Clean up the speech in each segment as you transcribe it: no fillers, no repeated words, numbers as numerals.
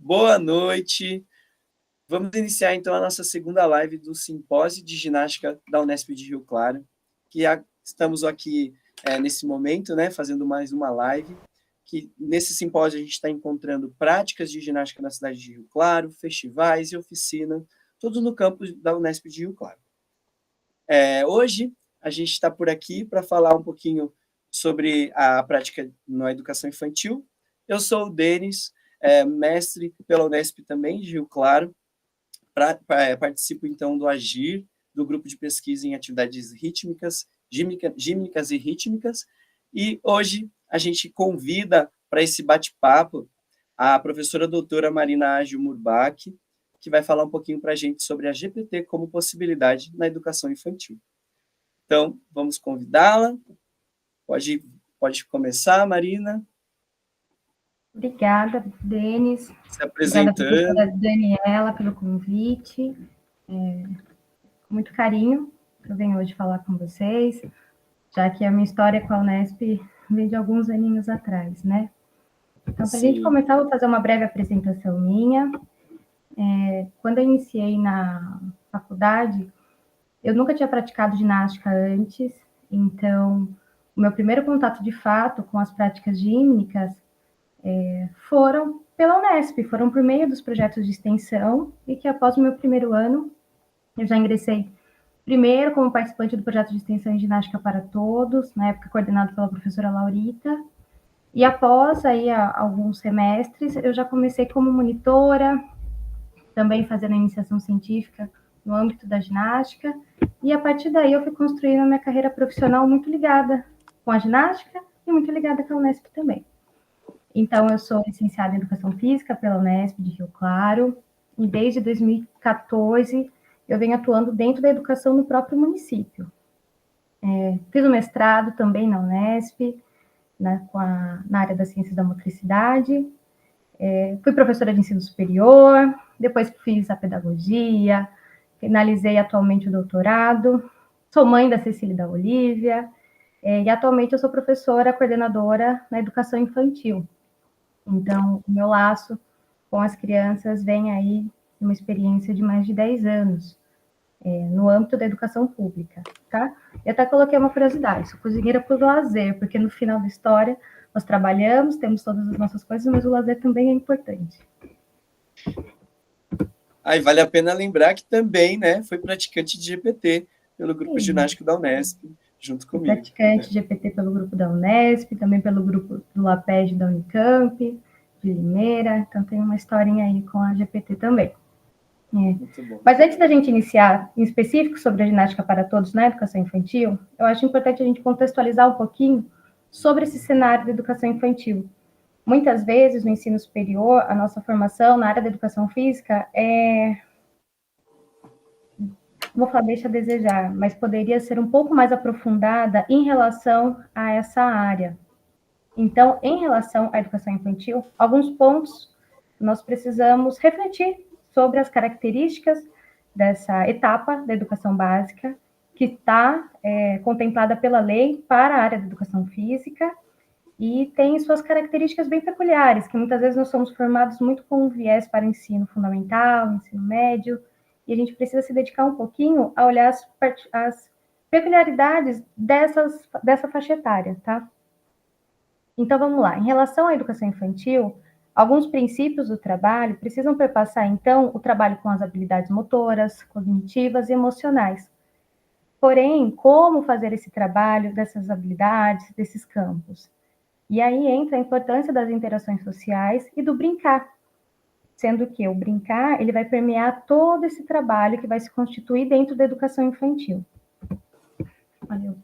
Boa noite. Vamos iniciar, então, a nossa segunda live do Simpósio de Ginástica da Unesp de Rio Claro, estamos aqui nesse momento, né, fazendo mais uma live, que nesse simpósio a gente está encontrando práticas de ginástica na cidade de Rio Claro, festivais e oficina, todos no campus da Unesp de Rio Claro. Hoje, a gente está por aqui para falar um pouquinho sobre a prática na educação infantil. Eu sou o Denis, mestre pela Unesp também, de Rio Claro. Participo, então, do AGIR, do Grupo de Pesquisa em Atividades Rítmicas, Gímnicas e Rítmicas, e hoje a gente convida para esse bate-papo a professora doutora Marina Ágil Murbach, que vai falar um pouquinho para a gente sobre a GPT como possibilidade na educação infantil. Então, vamos convidá-la. Pode começar, Marina. Obrigada, Denis. Se apresentando. Obrigada, professora Daniela, pelo convite. Com muito carinho, eu venho hoje falar com vocês, já que a minha história com a Unesp vem de alguns aninhos atrás, né? Então, para a gente começar, eu vou fazer uma breve apresentação minha. Quando eu iniciei na faculdade, eu nunca tinha praticado ginástica antes, então, o meu primeiro contato, de fato, com as práticas gímnicas foram pela Unesp, foram por meio dos projetos de extensão, e que após o meu primeiro ano, eu já ingressei primeiro como participante do projeto de extensão em ginástica para todos, na época coordenado pela professora Laurita, e após aí alguns semestres, eu já comecei como monitora, também fazendo a iniciação científica no âmbito da ginástica, e a partir daí eu fui construindo a minha carreira profissional muito ligada com a ginástica e muito ligada com a Unesp também. Então, eu sou licenciada em Educação Física pela Unesp de Rio Claro, e desde 2014 eu venho atuando dentro da educação no próprio município. Fiz o mestrado também na Unesp, né, na área das ciências da motricidade, fui professora de ensino superior, depois fiz a pedagogia, finalizei atualmente o doutorado, sou mãe da Cecília e da Olívia, e atualmente eu sou professora coordenadora na educação infantil. Então, o meu laço com as crianças vem aí uma experiência de mais de 10 anos, no âmbito da educação pública, tá? E até coloquei uma curiosidade, sou cozinheira por lazer, porque no final da história nós trabalhamos, temos todas as nossas coisas, mas o lazer também é importante. Aí vale a pena lembrar que também, né, foi praticante de GPT pelo Grupo Ginástico da Unesp, junto comigo. Praticante de GPT pelo grupo da Unesp, também pelo grupo do LAPED da Unicamp, de Limeira, então tem uma historinha aí com a GPT também. Mas antes da gente iniciar em específico sobre a ginástica para todos na educação infantil, eu acho importante a gente contextualizar um pouquinho sobre esse cenário da educação infantil. Muitas vezes, no ensino superior, a nossa formação na área da educação física vou falar, deixa a desejar, mas poderia ser um pouco mais aprofundada em relação a essa área. Então, em relação à educação infantil, alguns pontos nós precisamos refletir sobre as características dessa etapa da educação básica, que está contemplada pela lei para a área da educação física, e tem suas características bem peculiares, que muitas vezes nós somos formados muito com um viés para ensino fundamental, ensino médio, e a gente precisa se dedicar um pouquinho a olhar as peculiaridades dessa faixa etária, tá? Então, vamos lá. Em relação à educação infantil, alguns princípios do trabalho precisam perpassar, então, o trabalho com as habilidades motoras, cognitivas e emocionais. Porém, como fazer esse trabalho dessas habilidades, desses campos? E aí entra a importância das interações sociais e do brincar, sendo que o brincar ele vai permear todo esse trabalho que vai se constituir dentro da educação infantil. Valeu.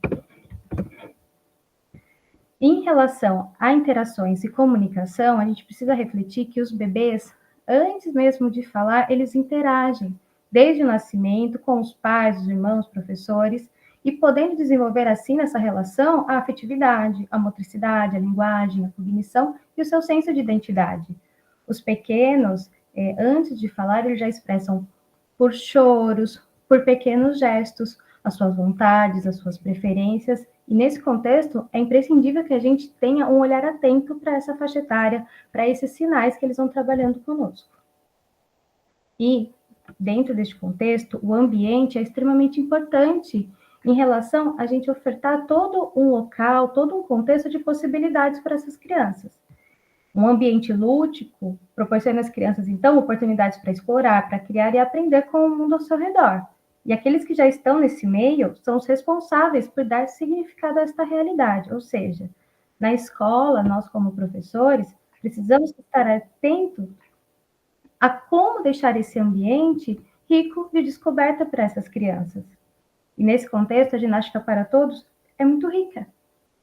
Em relação a interações e comunicação, a gente precisa refletir que os bebês, antes mesmo de falar, eles interagem, desde o nascimento, com os pais, os irmãos, professores, e podendo desenvolver assim nessa relação a afetividade, a motricidade, a linguagem, a cognição e o seu senso de identidade. Os pequenos, antes de falar, eles já expressam por choros, por pequenos gestos, as suas vontades, as suas preferências, E nesse contexto, é imprescindível que a gente tenha um olhar atento para essa faixa etária, para esses sinais que eles vão trabalhando conosco. E, dentro deste contexto, o ambiente é extremamente importante em relação a gente ofertar todo um local, todo um contexto de possibilidades para essas crianças. Um ambiente lúdico proporciona às crianças, então, oportunidades para explorar, para criar e aprender com o mundo ao seu redor. E aqueles que já estão nesse meio são os responsáveis por dar significado a esta realidade. Ou seja, na escola, nós como professores, precisamos estar atentos a como deixar esse ambiente rico de descoberta para essas crianças. E nesse contexto, a ginástica para todos é muito rica.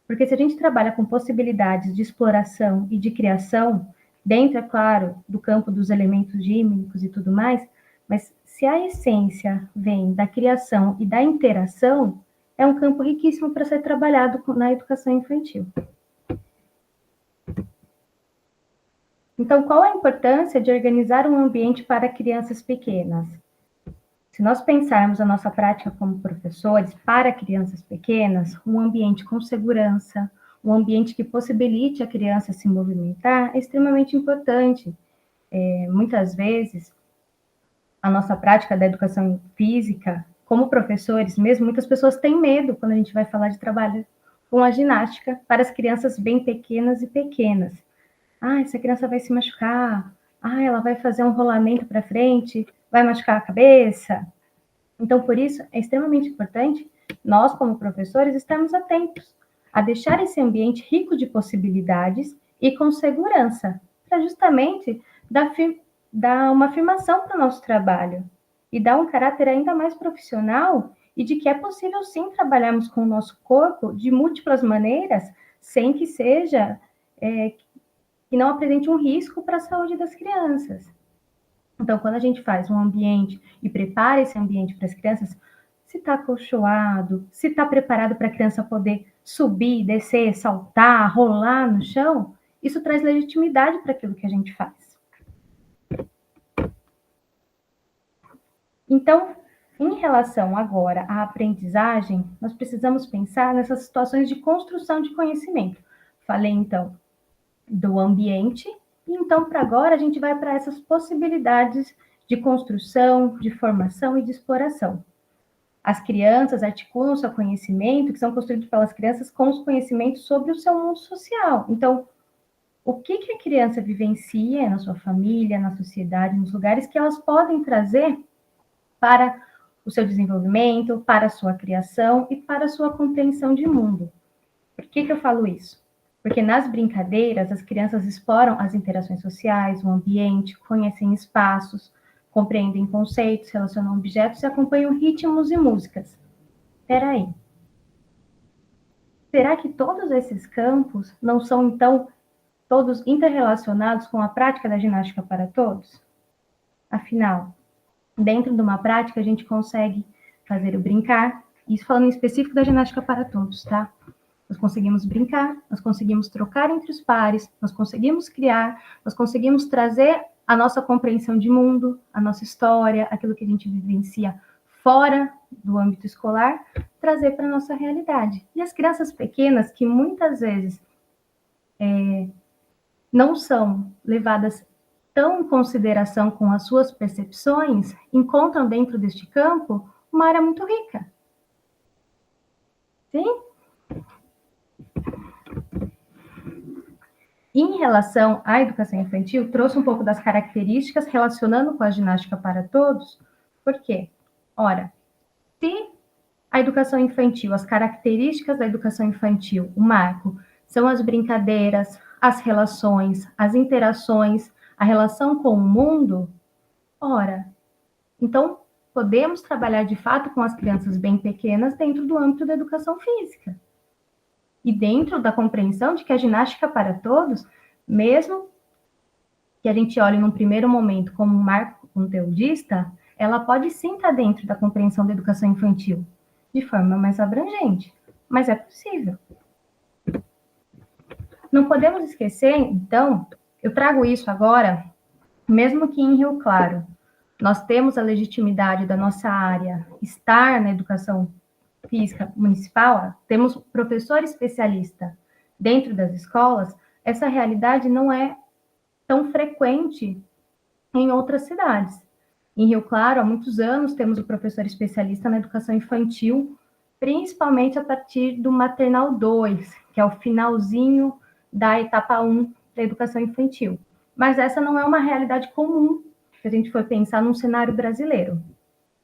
Porque se a gente trabalha com possibilidades de exploração e de criação, dentro, é claro, do campo dos elementos gímnicos e tudo mais, mas se a essência vem da criação e da interação, é um campo riquíssimo para ser trabalhado na educação infantil. Então, qual a importância de organizar um ambiente para crianças pequenas? Se nós pensarmos a nossa prática como professores para crianças pequenas, um ambiente com segurança, um ambiente que possibilite a criança se movimentar é extremamente importante. Muitas vezes, a nossa prática da educação física, como professores mesmo, muitas pessoas têm medo quando a gente vai falar de trabalho com a ginástica para as crianças bem pequenas e pequenas. Essa criança vai se machucar. Ela vai fazer um rolamento para frente, vai machucar a cabeça. Então, por isso, é extremamente importante nós, como professores, estarmos atentos a deixar esse ambiente rico de possibilidades e com segurança, para justamente dar uma afirmação para o nosso trabalho e dar um caráter ainda mais profissional e de que é possível, sim, trabalharmos com o nosso corpo de múltiplas maneiras, sem que seja, que não apresente um risco para a saúde das crianças. Então, quando a gente faz um ambiente e prepara esse ambiente para as crianças, se está acolchoado, se está preparado para a criança poder subir, descer, saltar, rolar no chão, isso traz legitimidade para aquilo que a gente faz. Então, em relação agora à aprendizagem, nós precisamos pensar nessas situações de construção de conhecimento. Falei, então, do ambiente, e então, para agora, a gente vai para essas possibilidades de construção, de formação e de exploração. As crianças articulam seu conhecimento, que são construídos pelas crianças, com os conhecimentos sobre o seu mundo social. Então, o que a criança vivencia na sua família, na sociedade, nos lugares que elas podem trazer para o seu desenvolvimento, para a sua criação e para a sua compreensão de mundo. Por que eu falo isso? Porque nas brincadeiras, as crianças exploram as interações sociais, o ambiente, conhecem espaços, compreendem conceitos, relacionam objetos e acompanham ritmos e músicas. Espera aí. Será que todos esses campos não são, então, todos interrelacionados com a prática da ginástica para todos? Afinal, dentro de uma prática, a gente consegue fazer o brincar, isso falando em específico da ginástica para todos, tá? Nós conseguimos brincar, nós conseguimos trocar entre os pares, nós conseguimos criar, nós conseguimos trazer a nossa compreensão de mundo, a nossa história, aquilo que a gente vivencia fora do âmbito escolar, trazer para a nossa realidade. E as crianças pequenas, que muitas vezes não são levadas tão em consideração com as suas percepções, encontram dentro deste campo uma área muito rica. Sim? Em relação à educação infantil, trouxe um pouco das características relacionando com a ginástica para todos. Por quê? Ora, se a educação infantil, as características da educação infantil, o marco, são as brincadeiras, as relações, as interações, a relação com o mundo, ora, então podemos trabalhar de fato com as crianças bem pequenas dentro do âmbito da educação física. E dentro da compreensão de que a ginástica para todos, mesmo que a gente olhe num primeiro momento como um marco conteudista, ela pode sim estar dentro da compreensão da educação infantil, de forma mais abrangente, mas é possível. Não podemos esquecer, então, eu trago isso agora, mesmo que em Rio Claro, nós temos a legitimidade da nossa área estar na educação Física Municipal, temos professor especialista dentro das escolas, essa realidade não é tão frequente em outras cidades. Em Rio Claro, há muitos anos, temos o professor especialista na educação infantil, principalmente a partir do maternal 2, que é o finalzinho da etapa 1 da educação infantil. Mas essa não é uma realidade comum, se a gente for pensar num cenário brasileiro.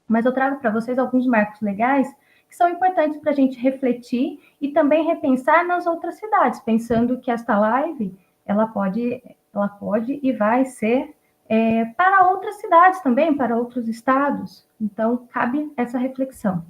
Mas eu trago para vocês alguns marcos legais que são importantes para a gente refletir e também repensar nas outras cidades, pensando que esta live ela pode e vai ser para outras cidades também, para outros estados. Então, cabe essa reflexão.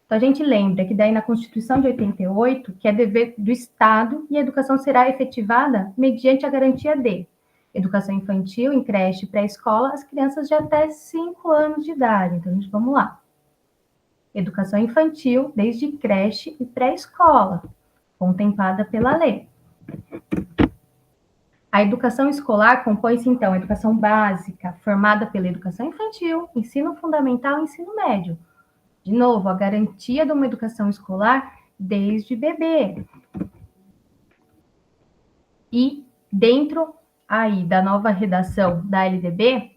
Então, a gente lembra que daí na Constituição de 88, que é dever do Estado e a educação será efetivada mediante a garantia de educação infantil, em creche e pré-escola, as crianças de até 5 anos de idade. Então, gente, vamos lá. Educação infantil desde creche e pré-escola, contemplada pela lei. A educação escolar compõe-se, então, a educação básica, formada pela educação infantil, ensino fundamental e ensino médio. De novo, a garantia de uma educação escolar desde bebê. E dentro aí da nova redação da LDB,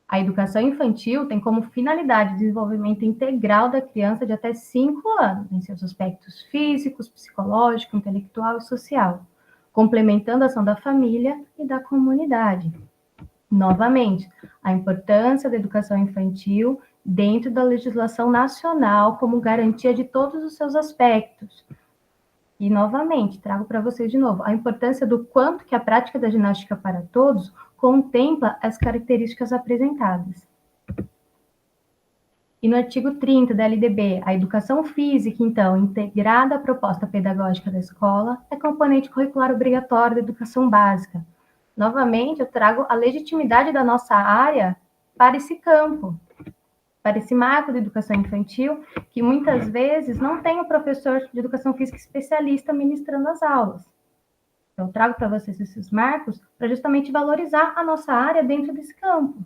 a educação infantil tem como finalidade o desenvolvimento integral da criança de até 5 anos, em seus aspectos físicos, psicológico, intelectual e social, complementando a ação da família e da comunidade. Novamente, a importância da educação infantil dentro da legislação nacional como garantia de todos os seus aspectos. E, novamente, trago para vocês de novo a importância do quanto que a prática da ginástica para todos contempla as características apresentadas. E no artigo 30 da LDB, a educação física, então, integrada à proposta pedagógica da escola, é componente curricular obrigatório da educação básica. Novamente, eu trago a legitimidade da nossa área para esse campo, para esse marco de educação infantil, que muitas vezes não tem o professor de educação física especialista ministrando as aulas. Então, eu trago para vocês esses marcos para justamente valorizar a nossa área dentro desse campo.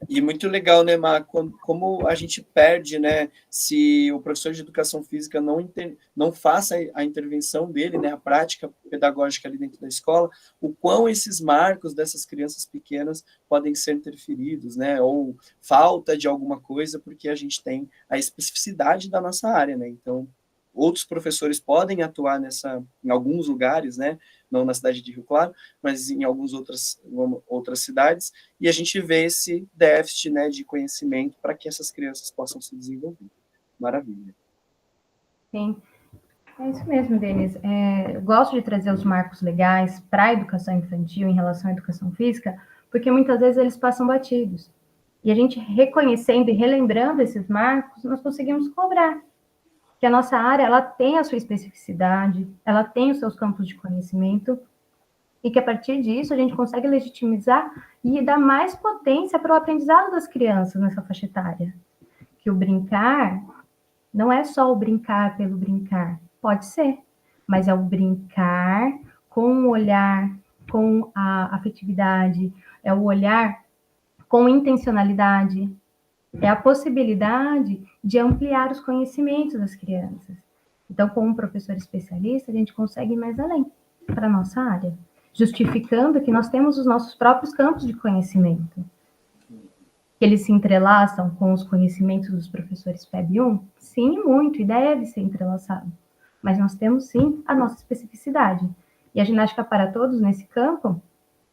E muito legal, né, Má, como a gente perde, né, se o professor de educação física não faça a intervenção dele, né, a prática pedagógica ali dentro da escola, o quão esses marcos dessas crianças pequenas podem ser interferidos, né, ou falta de alguma coisa, porque a gente tem a especificidade da nossa área, né, então outros professores podem atuar em alguns lugares, né, não na cidade de Rio Claro, mas em algumas outras cidades, e a gente vê esse déficit, né, de conhecimento para que essas crianças possam se desenvolver. Maravilha. Sim, é isso mesmo, Denis. Eu gosto de trazer os marcos legais para a educação infantil em relação à educação física, porque muitas vezes eles passam batidos. E a gente reconhecendo e relembrando esses marcos, nós conseguimos cobrar que a nossa área ela tem a sua especificidade, ela tem os seus campos de conhecimento, e que a partir disso a gente consegue legitimizar e dar mais potência para o aprendizado das crianças nessa faixa etária. Que o brincar não é só o brincar pelo brincar, pode ser, mas é o brincar com o olhar, com a afetividade, é o olhar com intencionalidade, é a possibilidade de ampliar os conhecimentos das crianças. Então, com um professor especialista, a gente consegue ir mais além para a nossa área, justificando que nós temos os nossos próprios campos de conhecimento. Eles se entrelaçam com os conhecimentos dos professores PEB1? Sim, muito, e deve ser entrelaçado. Mas nós temos, sim, a nossa especificidade. E a ginástica para todos, nesse campo,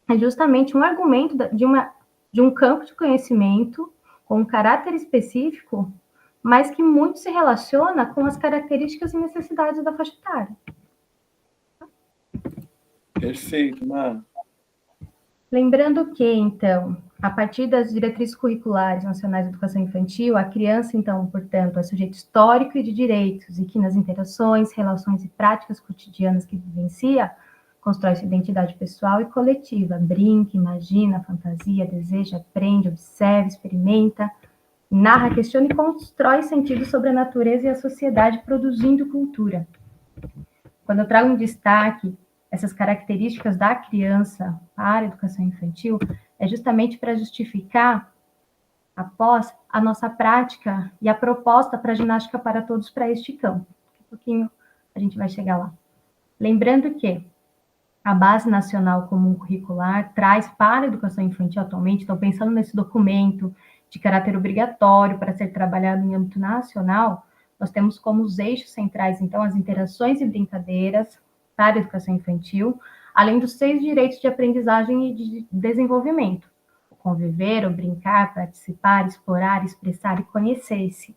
é justamente um argumento de um campo de conhecimento com um caráter específico, mas que muito se relaciona com as características e necessidades da faixa etária. Perfeito, Má. Lembrando que, então, a partir das diretrizes curriculares nacionais de educação infantil, a criança, então, portanto, é sujeito histórico e de direitos, e que nas interações, relações e práticas cotidianas que vivencia, constrói sua identidade pessoal e coletiva, brinca, imagina, fantasia, deseja, aprende, observa, experimenta, narra, questiona e constrói sentidos sobre a natureza e a sociedade, produzindo cultura. Quando eu trago um destaque essas características da criança para a educação infantil, é justamente para justificar após a nossa prática e a proposta para a ginástica para todos para este campo. Daqui a pouquinho a gente vai chegar lá. Lembrando que a Base Nacional Comum Curricular traz para a educação infantil atualmente, então pensando nesse documento de caráter obrigatório para ser trabalhado em âmbito nacional, nós temos como os eixos centrais, então, as interações e brincadeiras para a educação infantil, além dos 6 direitos de aprendizagem e de desenvolvimento: o conviver, o brincar, participar, explorar, expressar e conhecer-se.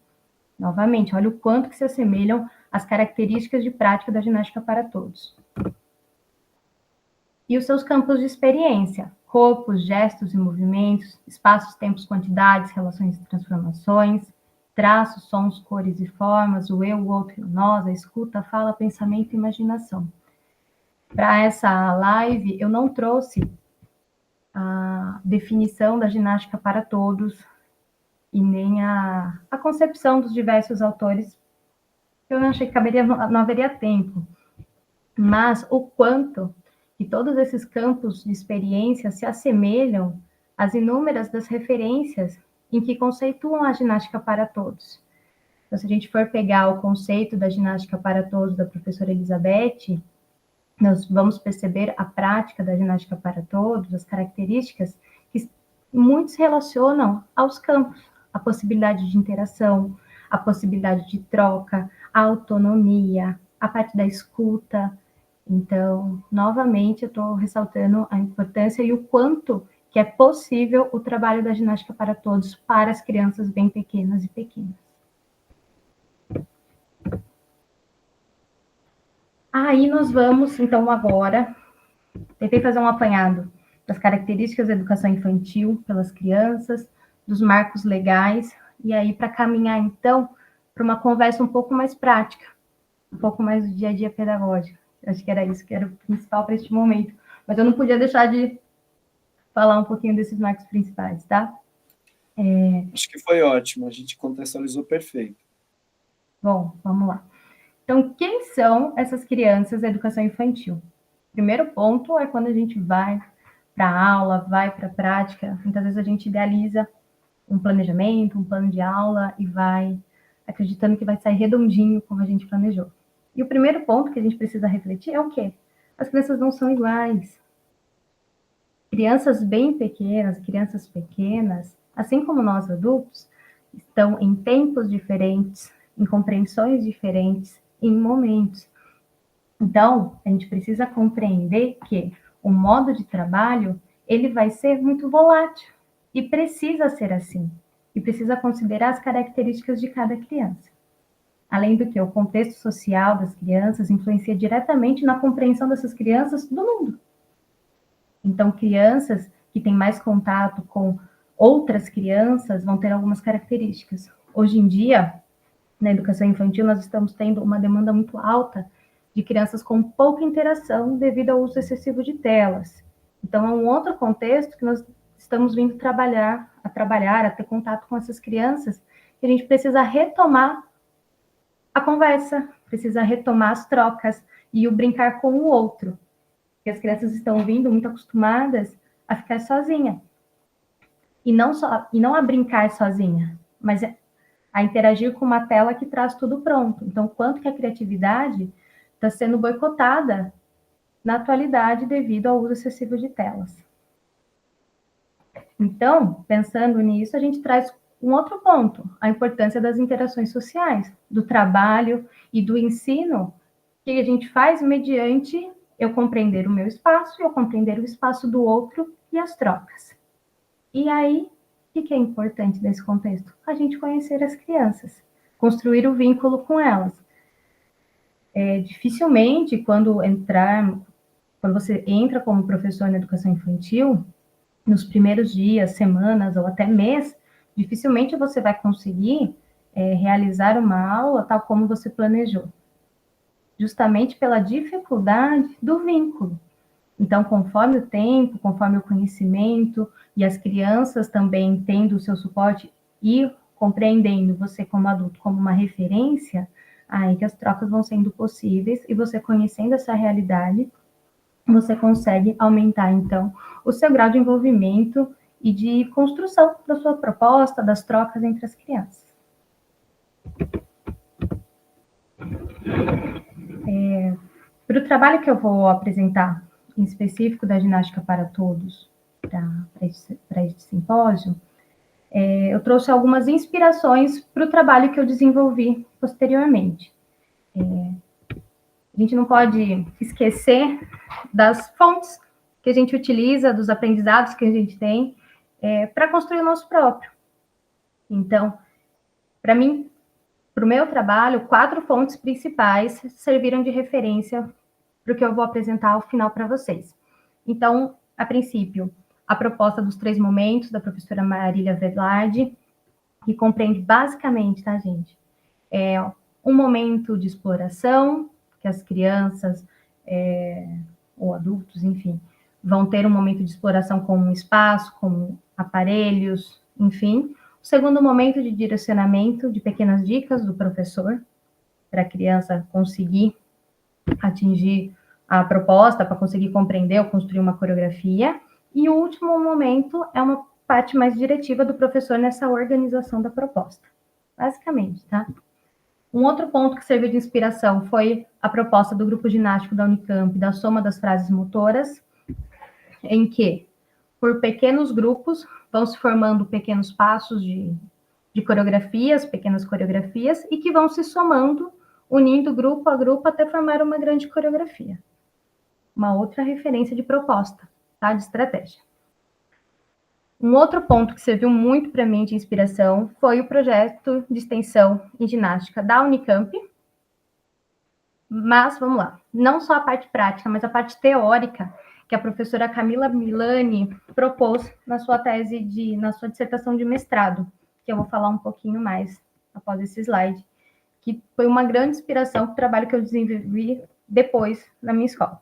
Novamente, olha o quanto que se assemelham as características de prática da ginástica para todos. E os seus campos de experiência: corpos, gestos e movimentos, espaços, tempos, quantidades, relações e transformações, traços, sons, cores e formas, o eu, o outro e o nós, a escuta, a fala, pensamento e imaginação. Para essa live, eu não trouxe a definição da ginástica para todos e nem a concepção dos diversos autores, eu não achei que caberia, não haveria tempo, mas o quanto que todos esses campos de experiência se assemelham às inúmeras das referências em que conceituam a ginástica para todos. Então, se a gente for pegar o conceito da ginástica para todos da professora Elizabeth, nós vamos perceber a prática da ginástica para todos, as características que muitos relacionam aos campos: a possibilidade de interação, a possibilidade de troca, a autonomia, a parte da escuta. Então, novamente, eu estou ressaltando a importância e o quanto que é possível o trabalho da ginástica para todos para as crianças bem pequenas e pequenas. Aí nós vamos, então, agora, tentei fazer um apanhado das características da educação infantil pelas crianças, dos marcos legais, e aí para caminhar, então, para uma conversa um pouco mais prática, um pouco mais do dia a dia pedagógico. Acho que era isso que era o principal para este momento. Mas eu não podia deixar de falar um pouquinho desses marcos principais, tá? Acho que foi ótimo, a gente contextualizou perfeito. Bom, vamos lá. Então, quem são essas crianças da educação infantil? Primeiro ponto é quando a gente vai para a aula, vai para a prática. Muitas vezes a gente idealiza um planejamento, um plano de aula e vai acreditando que vai sair redondinho como a gente planejou. E o primeiro ponto que a gente precisa refletir é o quê? As crianças não são iguais. Crianças bem pequenas, crianças pequenas, assim como nós adultos, estão em tempos diferentes, em compreensões diferentes, em momentos. Então, a gente precisa compreender que o modo de trabalho, ele vai ser muito volátil e precisa ser assim. E precisa considerar as características de cada criança. Além do que, o contexto social das crianças influencia diretamente na compreensão dessas crianças do mundo. Então, crianças que têm mais contato com outras crianças vão ter algumas características. Hoje em dia, na educação infantil, nós estamos tendo uma demanda muito alta de crianças com pouca interação devido ao uso excessivo de telas. Então, é um outro contexto que nós estamos vindo a ter contato com essas crianças, que a gente precisa retomar a conversa, precisa retomar as trocas e o brincar com o outro. Porque as crianças estão vindo muito acostumadas a ficar sozinha. E não a brincar sozinha, mas a interagir com uma tela que traz tudo pronto. Então, quanto que a criatividade está sendo boicotada na atualidade devido ao uso excessivo de telas. Então, pensando nisso, a gente traz um outro ponto: a importância das interações sociais, do trabalho e do ensino que a gente faz mediante eu compreender o meu espaço, eu compreender o espaço do outro e as trocas. E aí, o que é importante nesse contexto? A gente conhecer as crianças, construir o vínculo com elas. Dificilmente, quando você entra como professor na educação infantil, nos primeiros dias, semanas ou até mês, dificilmente você vai conseguir realizar uma aula tal como você planejou, justamente pela dificuldade do vínculo. Então, conforme o tempo, conforme o conhecimento e as crianças também tendo o seu suporte e compreendendo você como adulto como uma referência, aí que as trocas vão sendo possíveis e você conhecendo essa realidade, você consegue aumentar, então, o seu grau de envolvimento e de construção da sua proposta, das trocas entre as crianças. Para o trabalho que eu vou apresentar, em específico da ginástica para todos, para este simpósio, eu trouxe algumas inspirações para o trabalho que eu desenvolvi posteriormente. A gente não pode esquecer das fontes que a gente utiliza, dos aprendizados que a gente tem, para construir o nosso próprio. Então, para mim, para o meu trabalho, 4 fontes principais serviram de referência para o que eu vou apresentar ao final para vocês. Então, a princípio, a proposta dos 3 momentos da professora Marília Velarde, que compreende basicamente, tá, gente? Um momento de exploração, que as crianças ou adultos, enfim, vão ter um momento de exploração com um espaço, com aparelhos, enfim. O segundo momento de direcionamento, de pequenas dicas do professor, para a criança conseguir atingir a proposta, para conseguir compreender ou construir uma coreografia. E o último momento é uma parte mais diretiva do professor nessa organização da proposta. Basicamente, tá? Um outro ponto que serviu de inspiração foi a proposta do grupo ginástico da Unicamp, da soma das frases motoras, em que, por pequenos grupos, vão se formando pequenos passos de coreografias, pequenas coreografias, e que vão se somando, unindo grupo a grupo até formar uma grande coreografia. Uma outra referência de proposta, tá? De estratégia. Um outro ponto que serviu muito para mim de inspiração foi o projeto de extensão em ginástica da Unicamp. Mas, vamos lá, não só a parte prática, mas a parte teórica que a professora Camila Milani propôs na sua tese, na sua dissertação de mestrado, que eu vou falar um pouquinho mais após esse slide, que foi uma grande inspiração para o trabalho que eu desenvolvi depois na minha escola.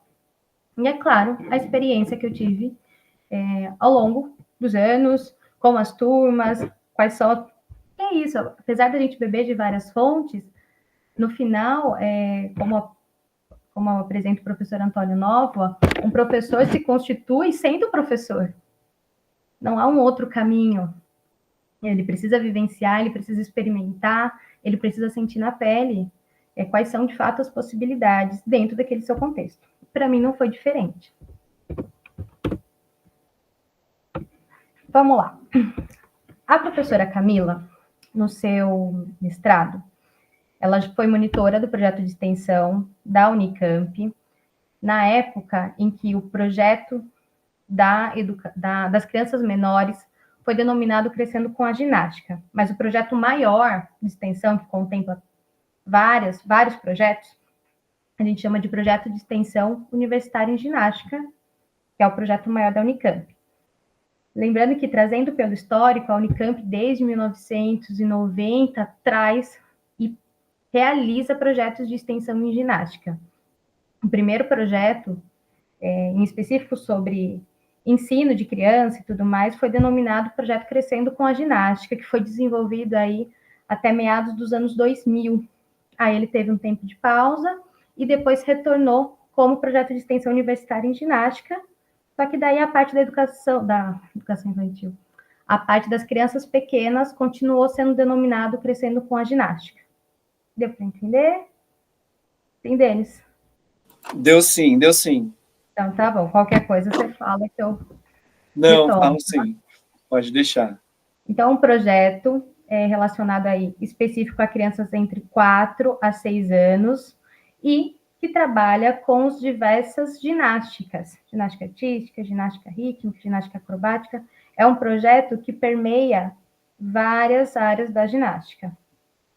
E, é claro, a experiência que eu tive ao longo dos anos, com as turmas, quais são... É isso, apesar da gente beber de várias fontes, no final, como apresenta o professor Antônio Nova, um professor se constitui sendo professor. Não há um outro caminho. Ele precisa vivenciar, ele precisa experimentar, ele precisa sentir na pele quais são, de fato, as possibilidades dentro daquele seu contexto. Para mim, não foi diferente. Vamos lá. A professora Camila, no seu mestrado, ela foi monitora do projeto de extensão da Unicamp, na época em que o projeto das crianças menores foi denominado Crescendo com a Ginástica. Mas o projeto maior de extensão, que contempla vários projetos, a gente chama de Projeto de Extensão Universitária em Ginástica, que é o projeto maior da Unicamp. Lembrando que, trazendo pelo histórico, a Unicamp, desde 1990, traz e realiza projetos de extensão em ginástica. O primeiro projeto, em específico sobre ensino de criança e tudo mais, foi denominado Projeto Crescendo com a Ginástica, que foi desenvolvido aí até meados dos anos 2000. Aí ele teve um tempo de pausa e depois retornou como projeto de extensão universitária em ginástica, só que daí a parte da educação infantil, a parte das crianças pequenas continuou sendo denominado Crescendo com a Ginástica. Deu para entender? Tem, Denis? Deu sim, deu sim. Então, tá bom. Qualquer coisa você fala que eu Não, retomo. falo sim. Pode deixar. Então, um projeto relacionado aí, específico a crianças entre 4 a 6 anos e que trabalha com as diversas ginásticas. Ginástica artística, ginástica rítmica, ginástica acrobática. É um projeto que permeia várias áreas da ginástica.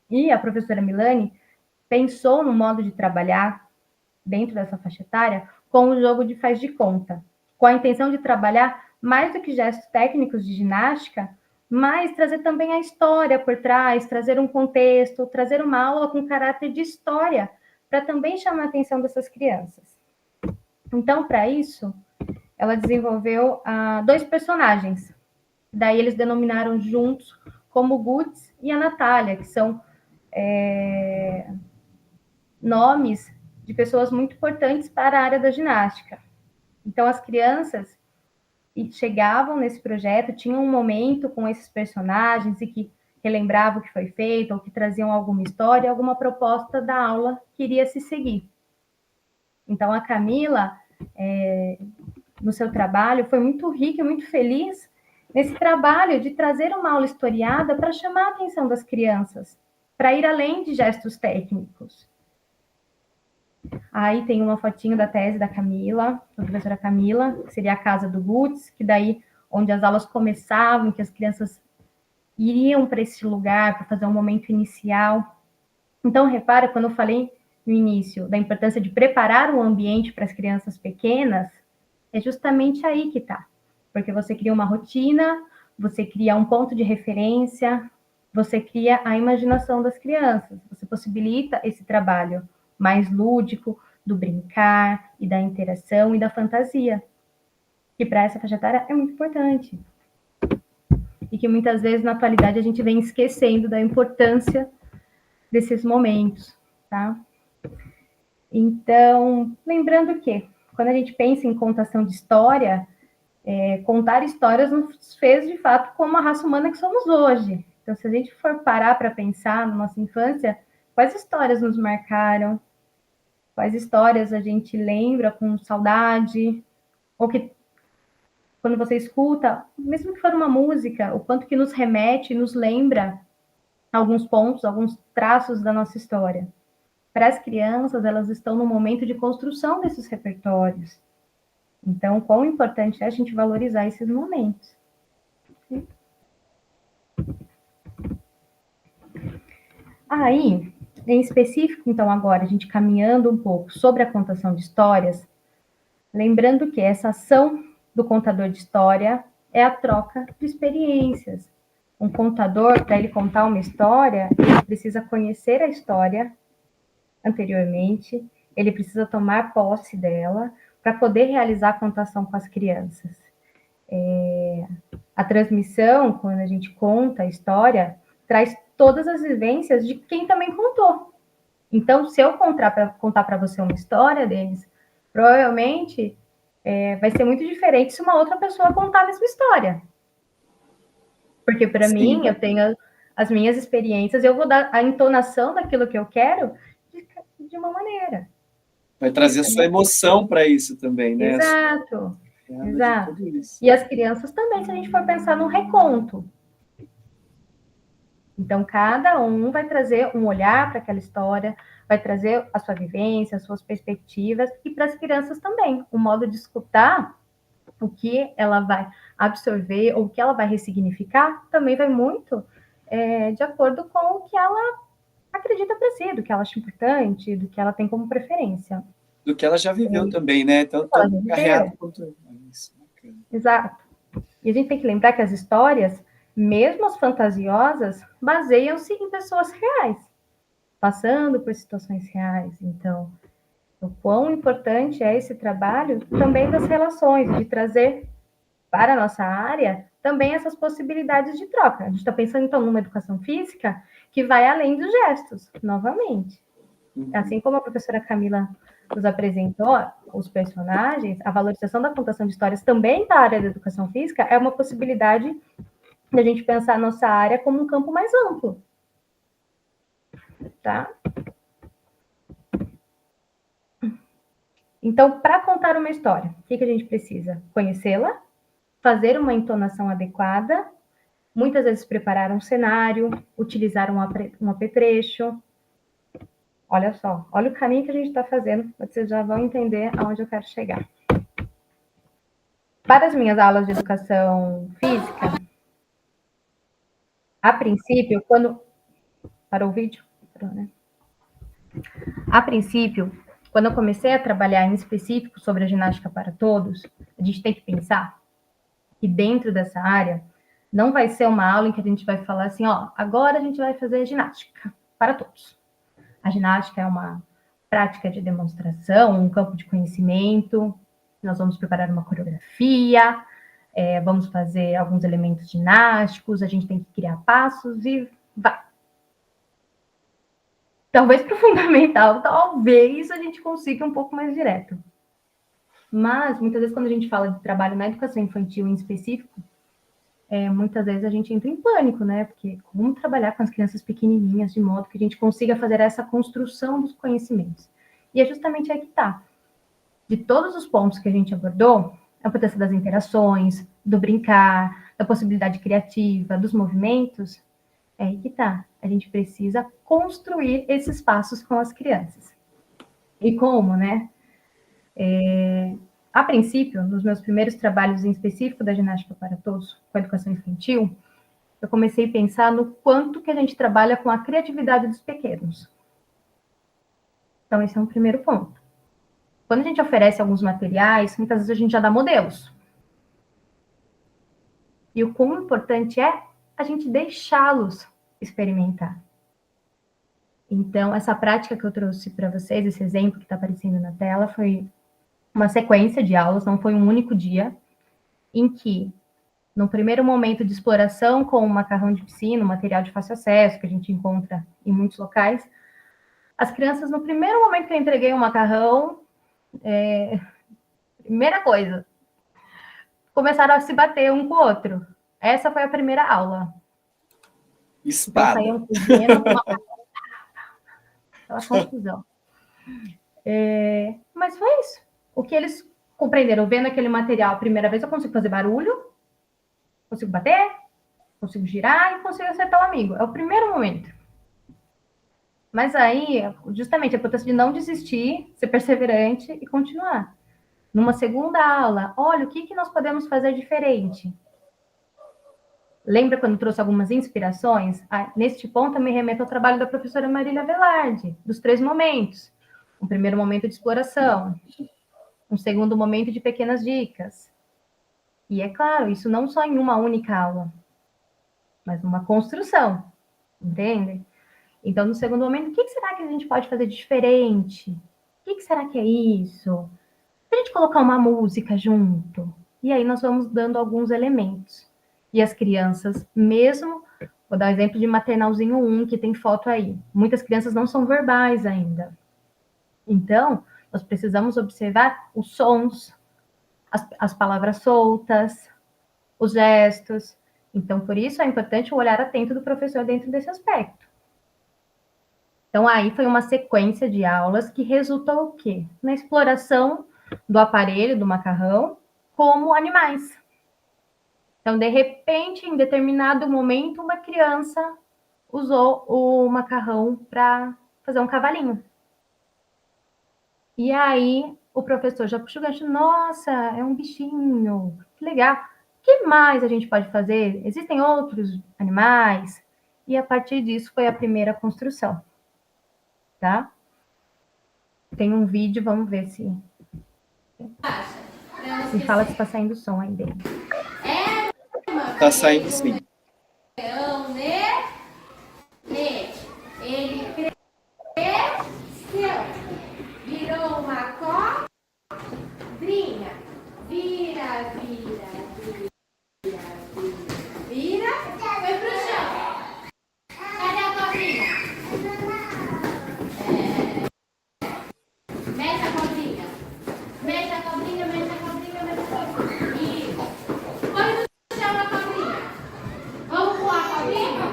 E a professora Milani pensou no modo de trabalhar dentro dessa faixa etária com o jogo de faz de conta, com a intenção de trabalhar mais do que gestos técnicos de ginástica, mas trazer também a história por trás, trazer um contexto, trazer uma aula com caráter de história, para também chamar a atenção dessas crianças. Então, para isso, ela desenvolveu 2 personagens. Daí eles denominaram juntos como Guts e a Natália, que são nomes de pessoas muito importantes para a área da ginástica. Então, as crianças e chegavam nesse projeto, tinham um momento com esses personagens e que relembravam o que foi feito, ou que traziam alguma história, alguma proposta da aula que iria se seguir. Então, a Camila, no seu trabalho, foi muito rica e muito feliz nesse trabalho de trazer uma aula historiada para chamar a atenção das crianças, para ir além de gestos técnicos. Aí tem uma fotinho da tese da Camila, da professora Camila, que seria a casa do Guts, que daí, onde as aulas começavam, que as crianças iriam para esse lugar para fazer um momento inicial. Então, repara, quando eu falei no início da importância de preparar o ambiente para as crianças pequenas, é justamente aí que está. Porque você cria uma rotina, você cria um ponto de referência, você cria a imaginação das crianças, você possibilita esse trabalho mais lúdico, do brincar e da interação e da fantasia, que para essa faixa etária é muito importante. E que muitas vezes, na atualidade, a gente vem esquecendo da importância desses momentos, tá? Então, lembrando que, quando a gente pensa em contação de história, contar histórias nos fez, de fato, como a raça humana que somos hoje. Então, se a gente for parar para pensar na nossa infância, quais histórias nos marcaram, quais histórias a gente lembra com saudade, ou que, quando você escuta, mesmo que for uma música, o quanto que nos remete, nos lembra alguns pontos, alguns traços da nossa história. Para as crianças, elas estão no momento de construção desses repertórios. Então, quão importante é a gente valorizar esses momentos. Aí, em específico, então, agora, a gente caminhando um pouco sobre a contação de histórias, lembrando que essa ação do contador de história é a troca de experiências. Um contador, para ele contar uma história, ele precisa conhecer a história anteriormente, ele precisa tomar posse dela para poder realizar a contação com as crianças. A transmissão, quando a gente conta a história, traz todas as vivências de quem também contou. Então, se eu contar para você uma história, Denis, provavelmente vai ser muito diferente se uma outra pessoa contar a mesma história. Porque, para mim, eu tenho as minhas experiências, eu vou dar a entonação daquilo que eu quero de uma maneira. Vai trazer a sua emoção para isso também, né? Exato, exato. E as crianças também, se a gente for pensar num reconto. Então, cada um vai trazer um olhar para aquela história, vai trazer a sua vivência, as suas perspectivas, e para as crianças também, o modo de escutar o que ela vai absorver ou o que ela vai ressignificar também vai muito de acordo com o que ela acredita para si, do que ela acha importante, do que ela tem como preferência. Do que ela já viveu também, né? Tanto carreado quanto... Exato. E a gente tem que lembrar que as histórias, mesmo as fantasiosas, baseiam-se em pessoas reais, passando por situações reais. Então, o quão importante é esse trabalho também das relações, de trazer para a nossa área também essas possibilidades de troca. A gente está pensando, então, numa educação física que vai além dos gestos, novamente. Assim como a professora Camila nos apresentou os personagens, a valorização da contação de histórias também da área da educação física é uma possibilidade de a gente pensar a nossa área como um campo mais amplo. Tá? Então, para contar uma história, o que a gente precisa? Conhecê-la, fazer uma entonação adequada, muitas vezes preparar um cenário, utilizar um apetrecho. Olha só, olha o caminho que a gente está fazendo, vocês já vão entender aonde eu quero chegar. Para as minhas aulas de educação física, a princípio, quando... Parou o vídeo? Parou, né? A princípio, quando eu comecei a trabalhar em específico sobre a ginástica para todos, a gente tem que pensar que dentro dessa área não vai ser uma aula em que a gente vai falar assim, ó, agora a gente vai fazer ginástica para todos. A ginástica é uma prática de demonstração, um campo de conhecimento. Nós vamos preparar uma coreografia, vamos fazer alguns elementos ginásticos, a gente tem que criar passos e vai. Talvez para o fundamental, talvez a gente consiga um pouco mais direto. Mas, muitas vezes, quando a gente fala de trabalho na educação infantil em específico, muitas vezes a gente entra em pânico, né? Porque como trabalhar com as crianças pequenininhas de modo que a gente consiga fazer essa construção dos conhecimentos? E é justamente aí que está. De todos os pontos que a gente abordou, a importância das interações, do brincar, da possibilidade criativa, dos movimentos, é aí que está. A gente precisa construir esses passos com as crianças. E como, né? A princípio, nos meus primeiros trabalhos em específico da ginástica para todos, com a educação infantil, eu comecei a pensar no quanto que a gente trabalha com a criatividade dos pequenos. Então, esse é um primeiro ponto. Quando a gente oferece alguns materiais, muitas vezes a gente já dá modelos. E o quão importante é a gente deixá-los experimentar. Então, essa prática que eu trouxe para vocês, esse exemplo que está aparecendo na tela, foi uma sequência de aulas, não foi um único dia, em que, no primeiro momento de exploração com o macarrão de piscina, um material de fácil acesso, que a gente encontra em muitos locais, as crianças, no primeiro momento que eu entreguei o macarrão, primeira coisa, começaram a se bater um com o outro. Essa foi a primeira aula. Então, Espada. saíam correndo, aquela confusão. Mas foi isso. O que eles compreenderam, vendo aquele material a primeira vez, eu consigo fazer barulho, consigo bater, consigo girar e consigo acertar o amigo. É o primeiro momento. Mas aí, justamente, a importância de não desistir, ser perseverante e continuar. Numa segunda aula, olha, o que nós podemos fazer diferente? Lembra quando trouxe algumas inspirações? Neste ponto, eu me remeto ao trabalho da professora Marília Velarde, dos 3 momentos. Um primeiro momento de exploração, um segundo momento de pequenas dicas. E é claro, isso não só em uma única aula, mas uma construção, entende? Então, no segundo momento, o que será que a gente pode fazer de diferente? O que será que é isso? Se a gente colocar uma música junto, e aí nós vamos dando alguns elementos. E as crianças, mesmo, vou dar o exemplo de maternalzinho 1, que tem foto aí. Muitas crianças não são verbais ainda. Então, nós precisamos observar os sons, as palavras soltas, os gestos. Então, por isso é importante o olhar atento do professor dentro desse aspecto. Então, aí foi uma sequência de aulas que resultou o quê? Na exploração do aparelho, do macarrão, como animais. Então, de repente, em determinado momento, uma criança usou o macarrão para fazer um cavalinho. E aí, o professor já puxou o gancho, nossa, é um bichinho, que legal. O que mais a gente pode fazer? Existem outros animais? E a partir disso foi a primeira construção, tá? Tem um vídeo, vamos ver se... Me fala se está saindo som aí dele. Tá saindo sim. Ele cresceu, virou uma cobrinha. Vira, vira, vira, vira, vira. Foi pro chão. Cadê a cobrinha? Mexe a cobrinha. Mexe a cobrinha, mexe a cobrinha, mexe a cobrinha. Isso. Põe no chão a cobrinha. Vamos voar a cobrinha?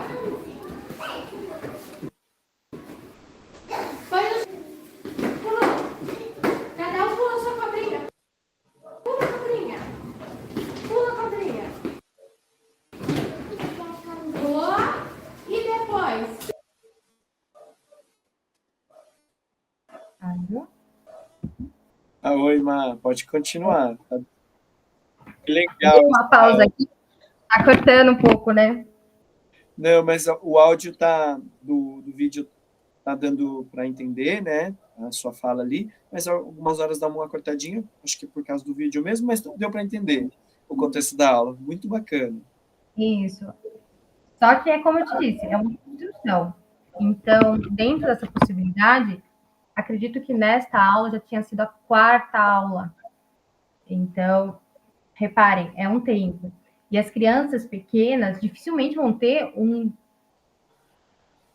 Põe no chão. Pulou. Cada um pula a sua cobrinha. Pula a cobrinha. Pula a cobrinha. Pulou. E depois? Oi, Má, pode continuar. Que Dei legal. uma pausa aqui. Tá cortando um pouco, né? Não, mas o áudio do vídeo tá dando para entender, né? A sua fala ali, mas algumas horas dá uma cortadinha, acho que por causa do vídeo mesmo, mas deu para entender o contexto da aula. Muito bacana. Isso. Só que é como eu te disse, é uma construção. Então, dentro dessa possibilidade, acredito que nesta aula já tinha sido a 4ª aula. Então, reparem, é um tempo. E as crianças pequenas dificilmente vão ter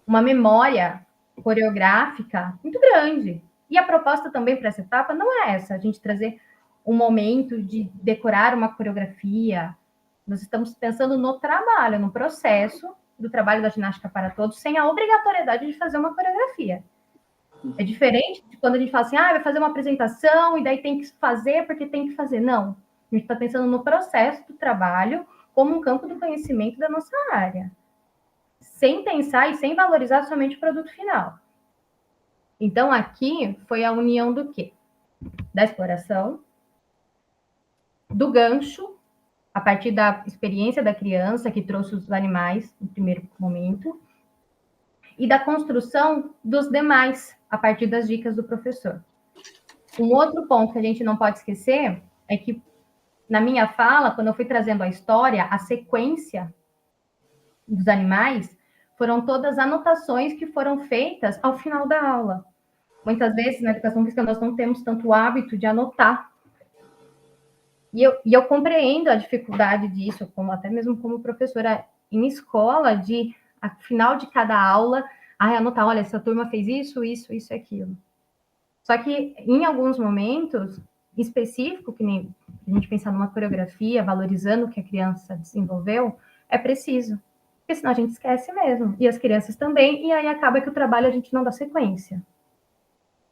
uma memória coreográfica muito grande. E a proposta também para essa etapa não é essa, a gente trazer um momento de decorar uma coreografia. Nós estamos pensando no trabalho, no processo do trabalho da ginástica para todos, sem a obrigatoriedade de fazer uma coreografia. É diferente de quando a gente fala assim, vai fazer uma apresentação e daí tem que fazer porque tem que fazer. Não, a gente está pensando no processo do trabalho como um campo do conhecimento da nossa área, sem pensar e sem valorizar somente o produto final. Então, aqui foi a união do quê? Da exploração, do gancho, a partir da experiência da criança, que trouxe os animais no primeiro momento, e da construção dos demais, a partir das dicas do professor. Um outro ponto que a gente não pode esquecer é que, na minha fala, quando eu fui trazendo a história, a sequência dos animais, foram todas anotações que foram feitas ao final da aula. Muitas vezes, na educação física, nós não temos tanto hábito de anotar. E eu compreendo a dificuldade disso, até mesmo como professora em escola, de, ao final de cada aula, anotar, olha, essa turma fez isso, isso, isso e aquilo. Só que, em alguns momentos, em específico, que nem a gente pensar numa coreografia, valorizando o que a criança desenvolveu, é preciso. Porque senão a gente esquece mesmo. E as crianças também, e aí acaba que o trabalho a gente não dá sequência.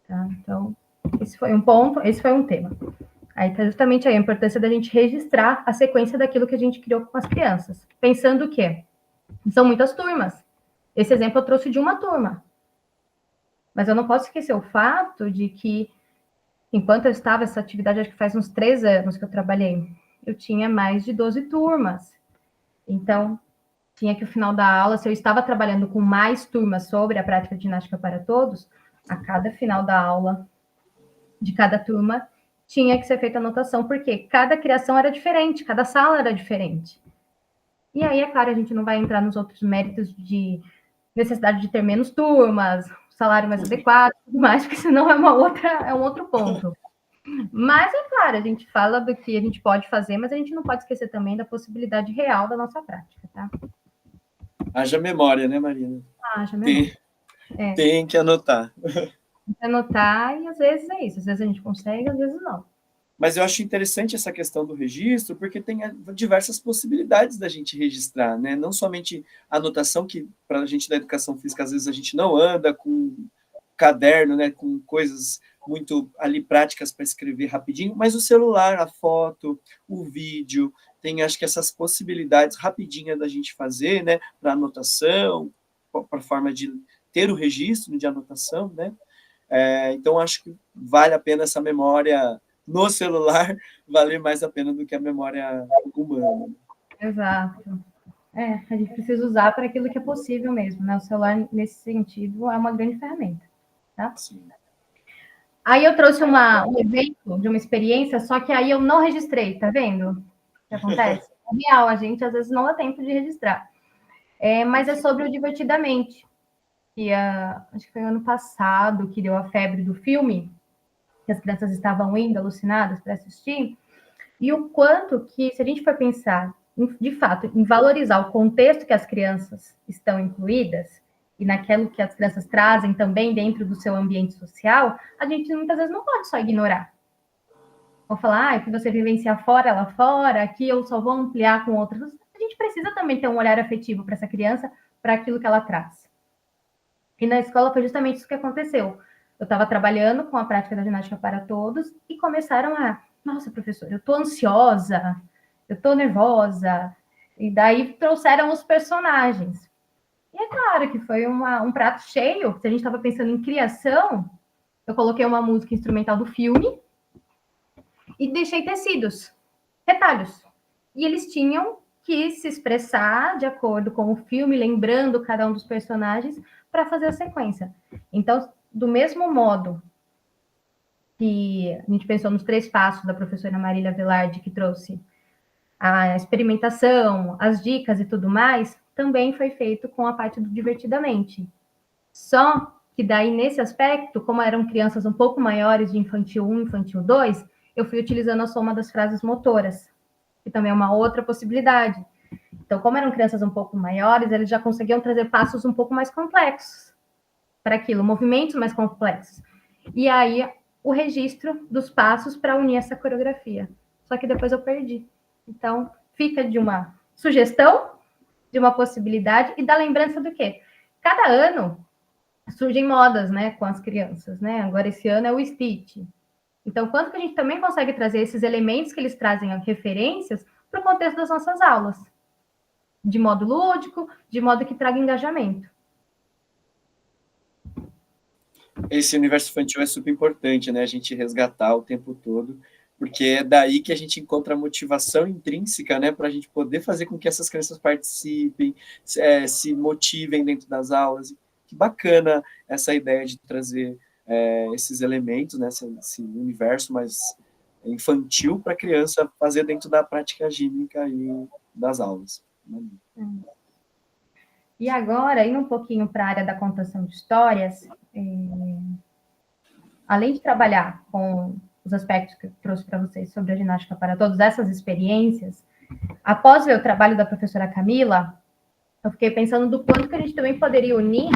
Tá? Então, esse foi um ponto, esse foi um tema. Aí está justamente aí a importância da gente registrar a sequência daquilo que a gente criou com as crianças. Pensando o quê? São muitas turmas. Esse exemplo eu trouxe de uma turma. Mas eu não posso esquecer o fato de que, enquanto eu estava nessa atividade, acho que faz uns 3 anos que eu trabalhei, eu tinha mais de 12 turmas. Então, tinha que, no final da aula, se eu estava trabalhando com mais turmas sobre a prática de ginástica para todos, a cada final da aula de cada turma, tinha que ser feita anotação, porque cada criação era diferente, cada sala era diferente. E aí, é claro, a gente não vai entrar nos outros méritos de necessidade de ter menos turmas, salário mais adequado, tudo mais, porque senão é um outro ponto. Mas, é claro, a gente fala do que a gente pode fazer, mas a gente não pode esquecer também da possibilidade real da nossa prática, tá? Haja memória, né, Marina? Haja memória. Tem que anotar. Tem que anotar, e às vezes é isso. Às vezes a gente consegue, às vezes não. Mas eu acho interessante essa questão do registro, porque tem diversas possibilidades da gente registrar, né? Não somente a anotação, que para a gente da educação física, às vezes a gente não anda com caderno, né? Com coisas muito ali práticas para escrever rapidinho, mas o celular, a foto, o vídeo, tem acho que essas possibilidades rapidinhas da gente fazer, né? Para anotação, para forma de ter o registro de anotação, né? Então, acho que vale a pena essa memória no celular, valer mais a pena do que a memória humana. Exato. A gente precisa usar para aquilo que é possível mesmo, né? O celular, nesse sentido, é uma grande ferramenta, tá? Sim. Aí eu trouxe um exemplo de uma experiência, só que aí eu não registrei, tá vendo o que acontece? É real, a gente às vezes não dá tempo de registrar. Mas é sobre o Divertidamente, que acho que foi ano passado que deu a febre do filme, que as crianças estavam indo alucinadas para assistir, e o quanto que, se a gente for pensar, de fato, em valorizar o contexto que as crianças estão incluídas, e naquilo que as crianças trazem também dentro do seu ambiente social, a gente muitas vezes não pode só ignorar. Ou falar, que você vivencia fora, lá fora, aqui eu só vou ampliar com outras. A gente precisa também ter um olhar afetivo para essa criança, para aquilo que ela traz. E na escola foi justamente isso que aconteceu. Eu estava trabalhando com a prática da ginástica para todos e começaram nossa, professora, eu estou ansiosa, eu estou nervosa. E daí trouxeram os personagens. E é claro que foi um prato cheio. Se a gente estava pensando em criação, eu coloquei uma música instrumental do filme e deixei tecidos, retalhos. E eles tinham que se expressar de acordo com o filme, lembrando cada um dos personagens para fazer a sequência. Então, do mesmo modo que a gente pensou nos 3 passos da professora Marília Velarde, que trouxe a experimentação, as dicas e tudo mais, também foi feito com a parte do Divertidamente. Só que daí, nesse aspecto, como eram crianças um pouco maiores de infantil 1, infantil 2, eu fui utilizando a soma das frases motoras, que também é uma outra possibilidade. Então, como eram crianças um pouco maiores, eles já conseguiam trazer passos um pouco mais complexos para aquilo, movimentos mais complexos. E aí, o registro dos passos para unir essa coreografia. Só que depois eu perdi. Então, fica de uma sugestão, de uma possibilidade e da lembrança do quê? Cada ano surgem modas, né, com as crianças, né? Agora esse ano é o Stitch. Então, quanto que a gente também consegue trazer esses elementos que eles trazem referências para o contexto das nossas aulas? De modo lúdico, de modo que traga engajamento. Esse universo infantil é super importante, né? A gente resgatar o tempo todo, porque é daí que a gente encontra a motivação intrínseca, né? Para a gente poder fazer com que essas crianças participem, se motivem dentro das aulas. Que bacana essa ideia de trazer esses elementos, né? Esse universo mais infantil para a criança fazer dentro da prática gímica e das aulas. E agora, indo um pouquinho para a área da contação de histórias, além de trabalhar com os aspectos que eu trouxe para vocês sobre a ginástica para todos, essas experiências, após ver o trabalho da professora Camila, eu fiquei pensando do quanto que a gente também poderia unir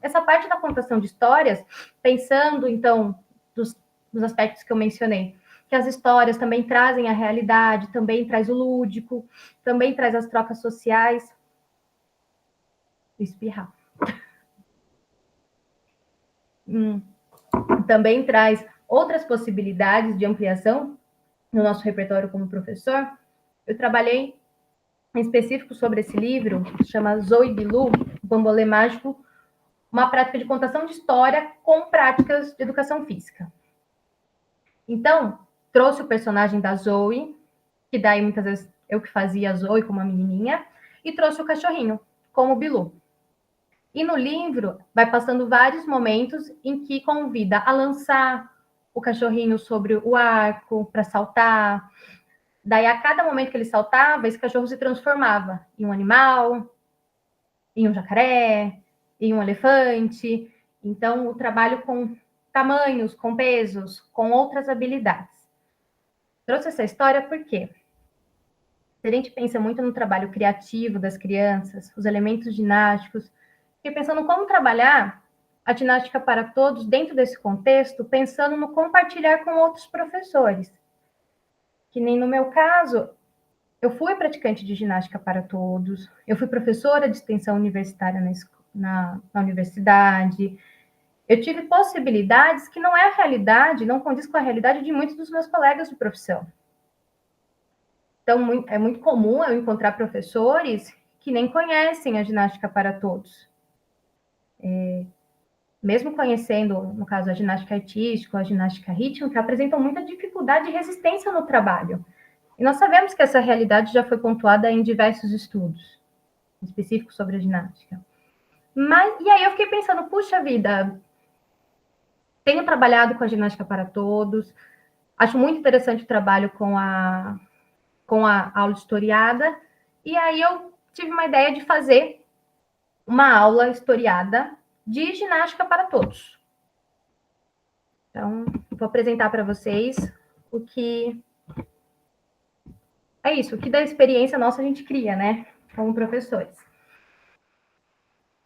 essa parte da contação de histórias, pensando, então, dos aspectos que eu mencionei, que as histórias também trazem a realidade, também traz o lúdico, também traz as trocas sociais. Espirrar. Também traz outras possibilidades de ampliação no nosso repertório como professor. Eu trabalhei em específico sobre esse livro, que chama Zoe Bilu, Bambolê Mágico, uma prática de contação de história com práticas de educação física. Então, trouxe o personagem da Zoe, que daí muitas vezes eu que fazia a Zoe como uma menininha, e trouxe o cachorrinho, como o Bilu. E no livro vai passando vários momentos em que convida a lançar o cachorrinho sobre o arco para saltar. Daí, a cada momento que ele saltava, esse cachorro se transformava em um animal, em um jacaré, em um elefante. Então, o trabalho com tamanhos, com pesos, com outras habilidades. Trouxe essa história porque se a gente pensa muito no trabalho criativo das crianças, os elementos ginásticos, fiquei pensando como trabalhar a ginástica para todos dentro desse contexto, pensando no compartilhar com outros professores. Que nem no meu caso, eu fui praticante de ginástica para todos, eu fui professora de extensão universitária na universidade, eu tive possibilidades que não é a realidade, não condiz com a realidade de muitos dos meus colegas de profissão. Então, é muito comum eu encontrar professores que nem conhecem a ginástica para todos. Mesmo conhecendo, no caso, a ginástica artística, a ginástica rítmica, apresentam muita dificuldade e resistência no trabalho. E nós sabemos que essa realidade já foi pontuada em diversos estudos específicos sobre a ginástica. E aí eu fiquei pensando, puxa vida, tenho trabalhado com a ginástica para todos, acho muito interessante o trabalho com a aula historiada, e aí eu tive uma ideia de fazer uma aula historiada de ginástica para todos. Então, vou apresentar para vocês o que é isso, o que da experiência nossa a gente cria, né, como professores.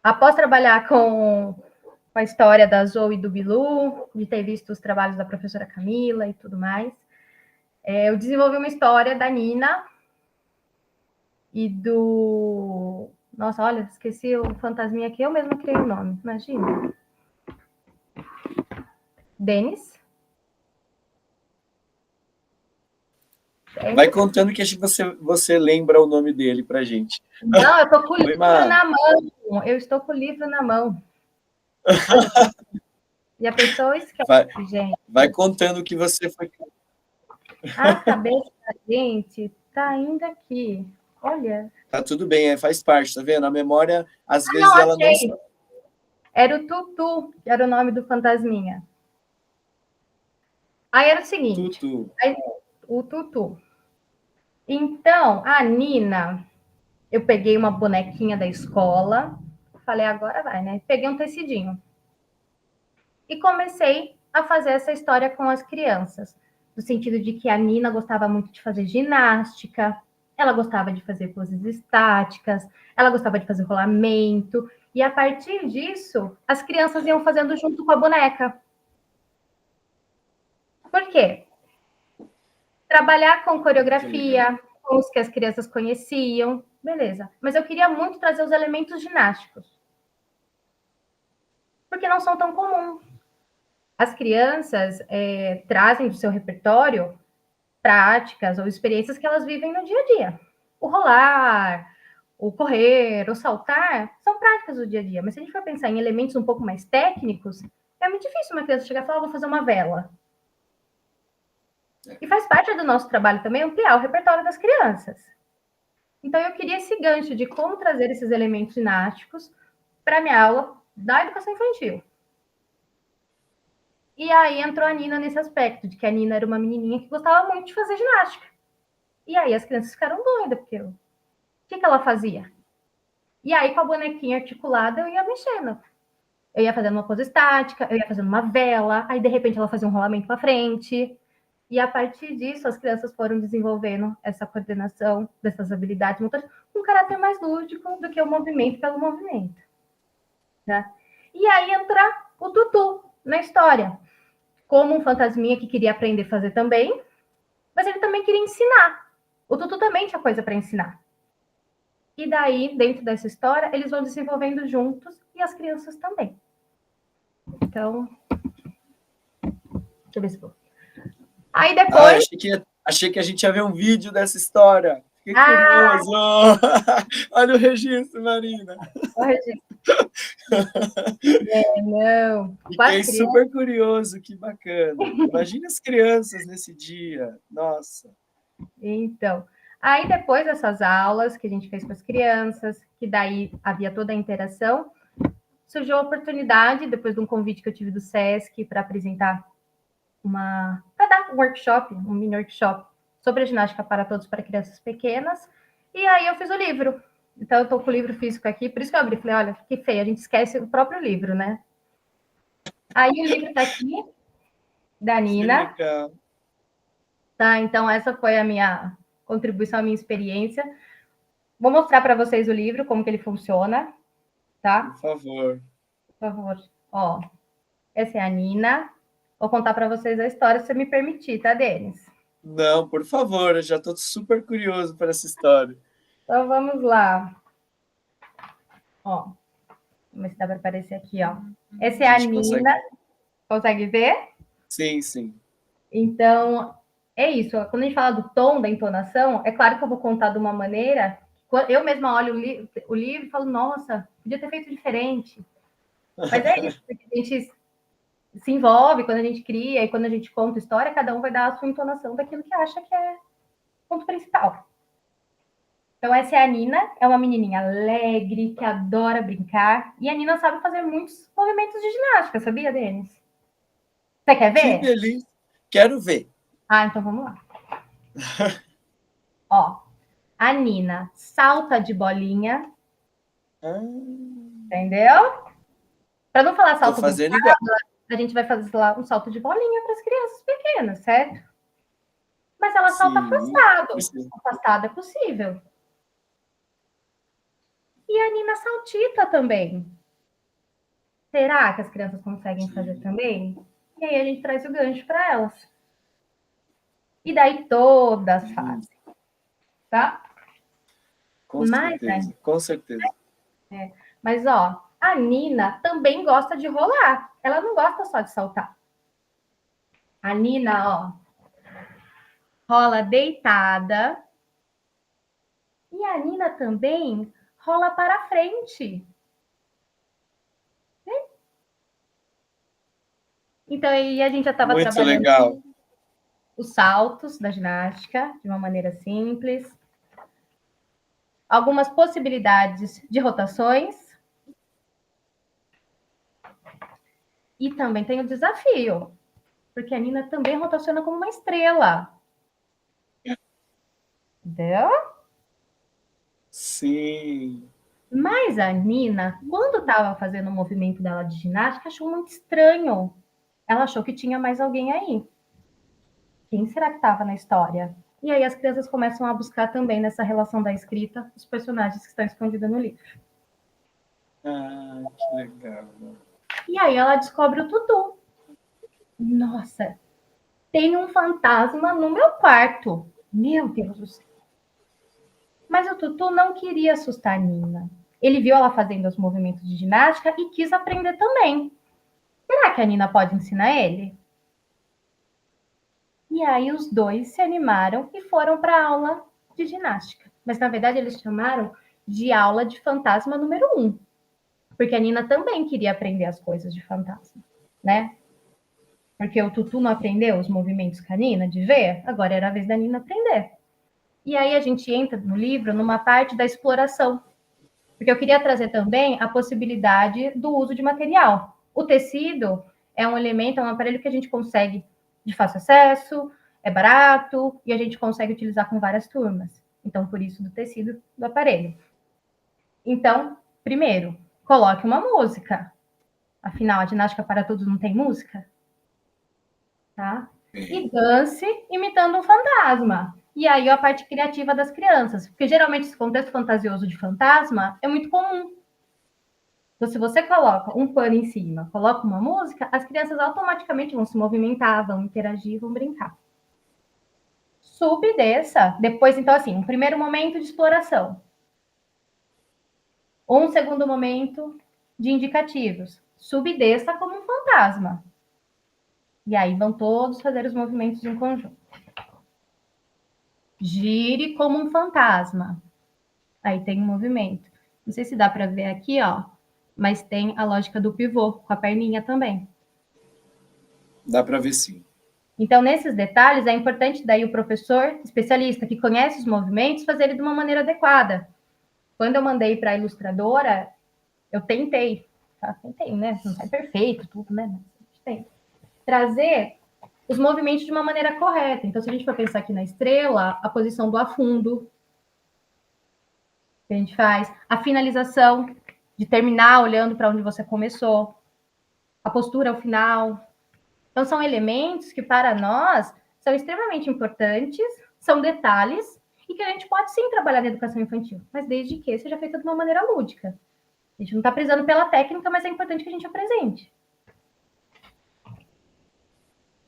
Após trabalhar com a história da Zoe e do Bilu, de ter visto os trabalhos da professora Camila e tudo mais, eu desenvolvi uma história da Nina e do... Nossa, olha, esqueci o fantasminha que eu mesma criei o nome, imagina. Denis. Vai contando que você lembra o nome dele pra gente. Não, eu estou com o livro na mão. Eu estou com o livro na mão. E a pessoa esquece, gente. Vai contando que você foi... A cabeça da gente tá ainda aqui. Olha. Tá tudo bem, faz parte, tá vendo? A memória, às vezes, ela achei. não... Era o Tutu, que era o nome do fantasminha. Aí era o seguinte. Tutu. O Tutu. Então, a Nina, eu peguei uma bonequinha da escola, falei, agora vai, né? Peguei um tecidinho. E comecei a fazer essa história com as crianças, no sentido de que a Nina gostava muito de fazer ginástica, ela gostava de fazer poses estáticas, ela gostava de fazer rolamento, e a partir disso, as crianças iam fazendo junto com a boneca. Por quê? Trabalhar com coreografia, com os que as crianças conheciam, beleza. Mas eu queria muito trazer os elementos ginásticos. Porque não são tão comuns. As crianças trazem do seu repertório práticas ou experiências que elas vivem no dia a dia. O rolar, o correr, o saltar, são práticas do dia a dia. Mas se a gente for pensar em elementos um pouco mais técnicos, é muito difícil uma criança chegar e falar, vou fazer uma vela. E faz parte do nosso trabalho também ampliar o repertório das crianças. Então, eu queria esse gancho de como trazer esses elementos ginásticos para a minha aula da educação infantil. E aí entrou a Nina nesse aspecto, de que a Nina era uma menininha que gostava muito de fazer ginástica. E aí as crianças ficaram doidas, porque o que ela fazia? E aí, com a bonequinha articulada, eu ia mexendo. Eu ia fazendo uma pose estática, eu ia fazendo uma vela, aí de repente ela fazia um rolamento para frente. E a partir disso, as crianças foram desenvolvendo essa coordenação dessas habilidades motoras com um caráter mais lúdico do que o movimento pelo movimento. Né? E aí entra o Tutu na história, como um fantasminha que queria aprender a fazer também, mas ele também queria ensinar. O Tutu também tinha coisa para ensinar. E daí, dentro dessa história, eles vão desenvolvendo juntos e as crianças também. Então, deixa eu ver se vou. Aí depois. Achei que a gente ia ver um vídeo dessa história. Fiquei curioso. Olha o registro, Marina. O registro. Não. Fiquei super curioso, que bacana. Imagina as crianças nesse dia. Nossa. Então, aí depois dessas aulas que a gente fez com as crianças, que daí havia toda a interação, surgiu a oportunidade, depois de um convite que eu tive do SESC, para apresentar para dar um workshop, um mini workshop sobre a ginástica para todos para crianças pequenas. E aí eu fiz o livro. Então eu estou com o livro físico aqui, por isso que eu abri e falei, olha, que feio, a gente esquece o próprio livro, né? Aí o livro está aqui, da Nina. Tá, então essa foi a minha contribuição, a minha experiência. Vou mostrar para vocês o livro, como que ele funciona, tá? Por favor. Por favor. Ó, essa é a Nina. Vou contar para vocês a história, se você me permitir, tá, Denis? Não, por favor, eu já estou super curioso para essa história. Então, vamos lá. Ó, vamos ver se dá para aparecer aqui, ó. Essa é a Nina. Consegue ver? Sim, sim. Então, é isso. Quando a gente fala do tom, da entonação, é claro que eu vou contar de uma maneira... Eu mesma olho o livro e falo, nossa, podia ter feito diferente. Mas é isso, porque a gente se envolve quando a gente cria e quando a gente conta história, cada um vai dar a sua entonação daquilo que acha que é o ponto principal. Então, essa é a Nina, é uma menininha alegre, que adora brincar. E a Nina sabe fazer muitos movimentos de ginástica, sabia, Denis? Você quer ver? Que delícia! Quero ver. Ah, então vamos lá. Ó, a Nina salta de bolinha. Entendeu? Para não falar salto de bolinha, a gente vai fazer lá um salto de bolinha para as crianças pequenas, certo? Mas ela salta afastado. Afastado é possível. E a Nina saltita também. Será que as crianças conseguem fazer também? E aí a gente traz o gancho para elas. E daí todas fazem. Tá? Com certeza. Mas, ó, a Nina também gosta de rolar. Ela não gosta só de saltar. A Nina, ó, rola deitada. E a Nina também rola para frente. Então, aí a gente já estava trabalhando legal. Os saltos da ginástica de uma maneira simples. Algumas possibilidades de rotações. E também tem o desafio, porque a Nina também rotaciona como uma estrela. Entendeu? Sim. Mas a Nina, quando estava fazendo o movimento dela de ginástica, achou muito estranho. Ela achou que tinha mais alguém aí. Quem será que estava na história? E aí as crianças começam a buscar também nessa relação da escrita os personagens que estão escondidos no livro. Ah, que legal. E aí ela descobre o Tutu. Nossa, Tem um fantasma no meu quarto. Meu Deus do céu. Mas o Tutu não queria assustar a Nina. Ele viu ela fazendo os movimentos de ginástica e quis aprender também. Será que a Nina pode ensinar ele? E aí os dois se animaram e foram para a aula de ginástica. Mas na verdade eles chamaram de aula de fantasma número 1. Porque a Nina também queria aprender as coisas de fantasma, né? Porque o Tutu não aprendeu os movimentos com a Nina de ver, agora era a vez da Nina aprender. E aí a gente entra no livro numa parte da exploração, porque eu queria trazer também a possibilidade do uso de material. O tecido é um elemento, é um aparelho que a gente consegue de fácil acesso, é barato e a gente consegue utilizar com várias turmas. Então, por isso do tecido do aparelho. Então, primeiro, coloque uma música. Afinal, a ginástica para todos não tem música, tá? E dance imitando um fantasma. E aí a parte criativa das crianças, porque geralmente esse contexto fantasioso de fantasma é muito comum. Então, se você coloca um pano em cima, coloca uma música, as crianças automaticamente vão se movimentar, vão interagir, vão brincar. Suba e desça. Depois, então, assim, um primeiro momento de exploração. Um segundo momento de indicativos. Suba e desça como um fantasma. E aí vão todos fazer os movimentos em conjunto. Gire como um fantasma. Aí tem um movimento. Não sei se dá para ver aqui, ó, mas tem a lógica do pivô, com a perninha também. Dá para ver sim. Então, nesses detalhes, é importante daí o professor especialista que conhece os movimentos fazer ele de uma maneira adequada. Quando eu mandei para a ilustradora, eu tentei, tá? Tentei, né? Não sai perfeito, tudo, né? Mas a gente tem. Trazer os movimentos de uma maneira correta. Então, se a gente for pensar aqui na estrela, a posição do afundo, que a gente faz, a finalização, de terminar olhando para onde você começou, a postura ao final. Então, são elementos que, para nós, são extremamente importantes, são detalhes, e que a gente pode sim trabalhar na educação infantil, mas desde que seja feita de uma maneira lúdica. A gente não está prezando pela técnica, mas é importante que a gente apresente.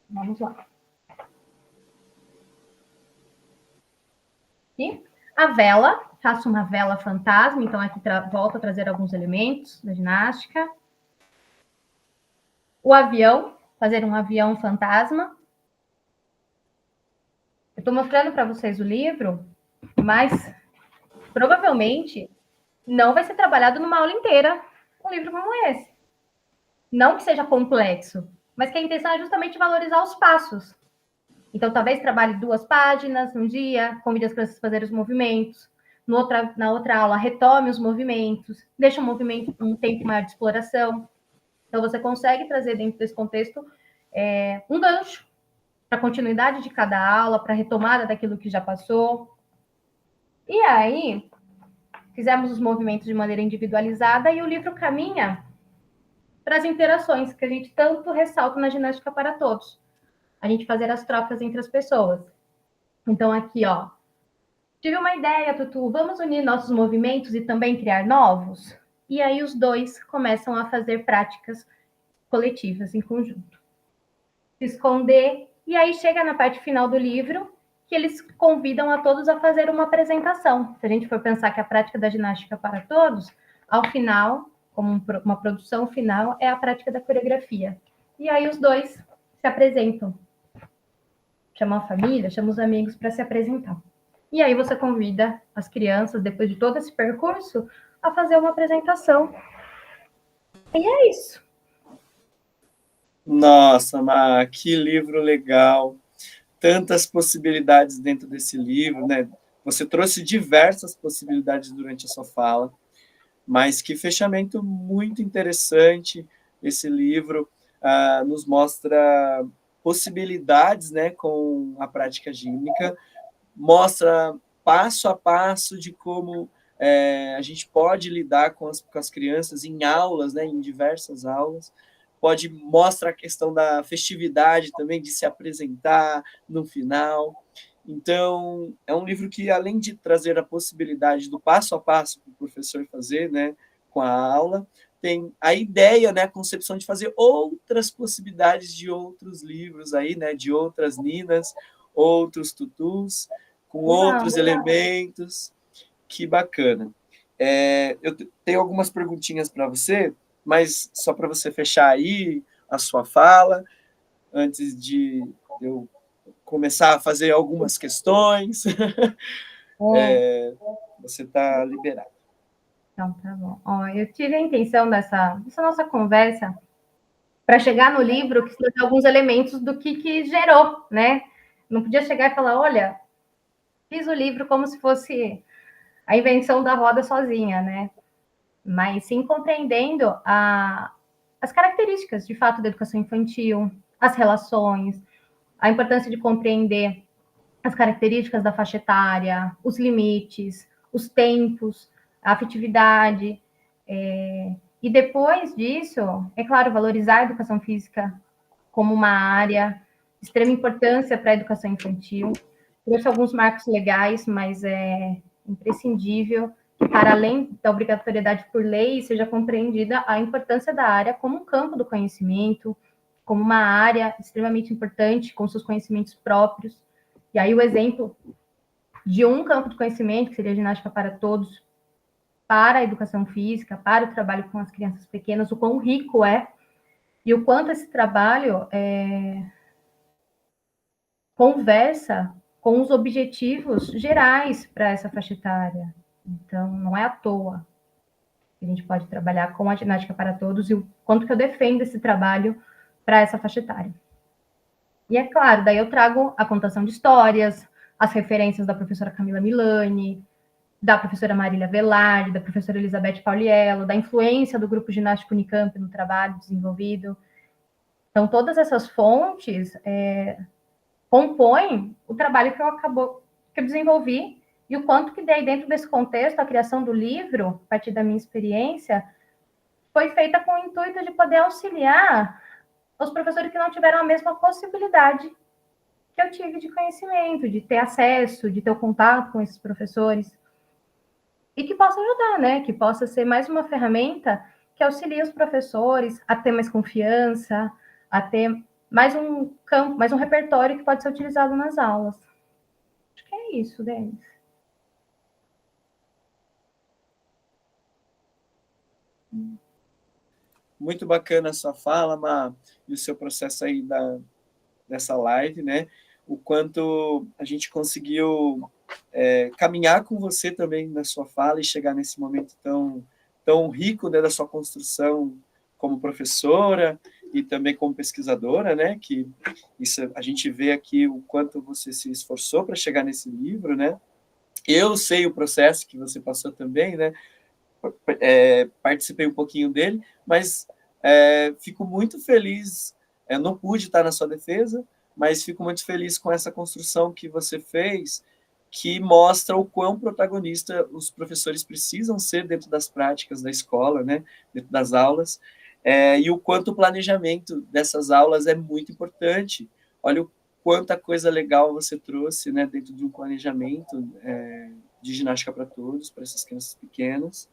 Vamos lá. E a vela, faço uma vela fantasma, então aqui volto a trazer alguns elementos da ginástica. O avião, fazer um avião fantasma. Eu estou mostrando para vocês o livro, mas provavelmente não vai ser trabalhado numa aula inteira um livro como esse. Não que seja complexo, mas que a intenção é justamente valorizar os passos. Então, talvez trabalhe 2 páginas um dia, convide as crianças a fazerem os movimentos. Na outra aula, retome os movimentos, deixa um tempo maior de exploração. Então, você consegue trazer dentro desse contexto um gancho para a continuidade de cada aula, para a retomada daquilo que já passou. E aí, fizemos os movimentos de maneira individualizada e o livro caminha para as interações que a gente tanto ressalta na ginástica para todos. A gente fazer as trocas entre as pessoas. Então, aqui, ó. Tive uma ideia, Tutu, vamos unir nossos movimentos e também criar novos? E aí os dois começam a fazer práticas coletivas em conjunto. Se esconder, e aí chega na parte final do livro, que eles convidam a todos a fazer uma apresentação. Se a gente for pensar que a prática da ginástica para todos, ao final, como uma produção final, é a prática da coreografia. E aí os dois se apresentam. Chama a família, chama os amigos para se apresentar. E aí você convida as crianças, depois de todo esse percurso, a fazer uma apresentação. E é isso. Nossa, Má, que livro legal. Tantas possibilidades dentro desse livro, né? Você trouxe diversas possibilidades durante a sua fala, mas que fechamento muito interessante. Esse livro nos mostra possibilidades, né, com a prática gímica, mostra passo a passo de como a gente pode lidar com as crianças em aulas, né, em diversas aulas. Mostra a questão da festividade também, de se apresentar no final. Então, é um livro que, além de trazer a possibilidade do passo a passo para o professor fazer, né, com a aula, tem a ideia, né, a concepção de fazer outras possibilidades de outros livros aí, né, de outras Ninas, outros tutus, com outros elementos. Que bacana. Eu tenho algumas perguntinhas para você, mas só para você fechar aí a sua fala, antes de eu começar a fazer algumas questões. Você está liberado. Então, tá bom. Ó, eu tive a intenção dessa nossa conversa para chegar no livro que tem alguns elementos do que gerou, né? Não podia chegar e falar, olha, fiz o livro como se fosse a invenção da roda sozinha, né? Mas sim compreendendo as características, de fato, da educação infantil, as relações, a importância de compreender as características da faixa etária, os limites, os tempos, a afetividade. E depois disso, é claro, valorizar a educação física como uma área de extrema importância para a educação infantil. Trouxe alguns marcos legais, mas é imprescindível que, para além da obrigatoriedade por lei, seja compreendida a importância da área como um campo do conhecimento, como uma área extremamente importante, com seus conhecimentos próprios. E aí o exemplo de um campo de conhecimento, que seria a ginástica para todos, para a educação física, para o trabalho com as crianças pequenas, o quão rico é, e o quanto esse trabalho conversa com os objetivos gerais para essa faixa etária. Então, não é à toa que a gente pode trabalhar com a ginástica para todos e o quanto que eu defendo esse trabalho para essa faixa etária. E é claro, daí eu trago a contação de histórias, as referências da professora Camila Milani, da professora Marília Velarde, da professora Elizabeth Pauliello, da influência do grupo ginástico Unicamp no trabalho desenvolvido. Então, todas essas fontes compõem o trabalho que eu desenvolvi e o quanto que daí dentro desse contexto, a criação do livro, a partir da minha experiência, foi feita com o intuito de poder auxiliar os professores que não tiveram a mesma possibilidade que eu tive de conhecimento, de ter acesso, de ter o contato com esses professores, e que possa ajudar, né? Que possa ser mais uma ferramenta que auxilie os professores a ter mais confiança, a ter mais um campo, mais um repertório que pode ser utilizado nas aulas. Acho que é isso, Denis. Muito bacana a sua fala, Má, e o seu processo aí dessa live, né? O quanto a gente conseguiu caminhar com você também na sua fala e chegar nesse momento tão rico, né, da sua construção como professora e também como pesquisadora, né? Que isso a gente vê aqui o quanto você se esforçou para chegar nesse livro, né? Eu sei o processo que você passou também, né? Participei um pouquinho dele, mas fico muito feliz. Eu não pude estar na sua defesa, mas fico muito feliz com essa construção que você fez, que mostra o quão protagonista os professores precisam ser dentro das práticas da escola, né? Dentro das aulas, e o quanto o planejamento dessas aulas é muito importante. Olha o quanta coisa legal você trouxe, né, dentro de um planejamento de ginástica para todos, para essas crianças pequenas,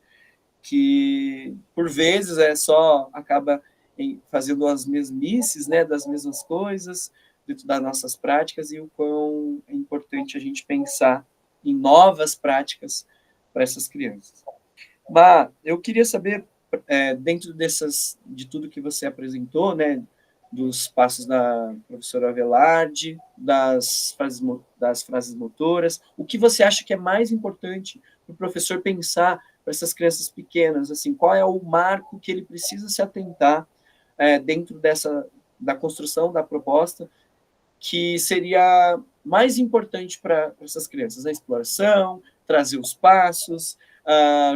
que por vezes só acaba fazendo as mesmices, né, das mesmas coisas dentro das nossas práticas, e o quão é importante a gente pensar em novas práticas para essas crianças. Mas eu queria saber, dentro de tudo que você apresentou, né, dos passos da professora Velarde, das frases motoras, o que você acha que é mais importante para o professor pensar para essas crianças pequenas, assim, qual é o marco que ele precisa se atentar dentro da construção da proposta, que seria mais importante para essas crianças? A exploração, trazer os passos,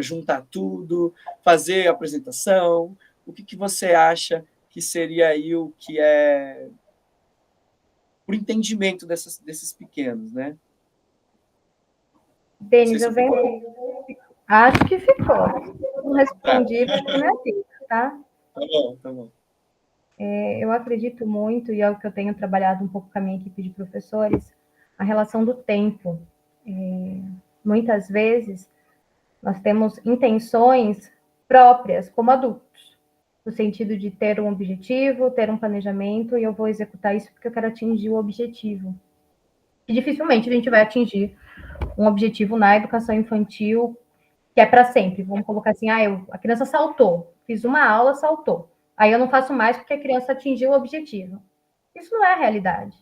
juntar tudo, fazer a apresentação. O que você acha que seria aí o que é o entendimento desses pequenos, né? Denis, eu venho... Acho que ficou. Não respondi, mas não é assim, tá? Tá bom. Eu acredito muito, e é o que eu tenho trabalhado um pouco com a minha equipe de professores, a relação do tempo. Muitas vezes, nós temos intenções próprias, como adultos, no sentido de ter um objetivo, ter um planejamento, e eu vou executar isso porque eu quero atingir o objetivo. E dificilmente a gente vai atingir um objetivo na educação infantil que é para sempre. Vamos colocar assim, a criança saltou, fiz uma aula, saltou. Aí eu não faço mais porque a criança atingiu o objetivo. Isso não é a realidade.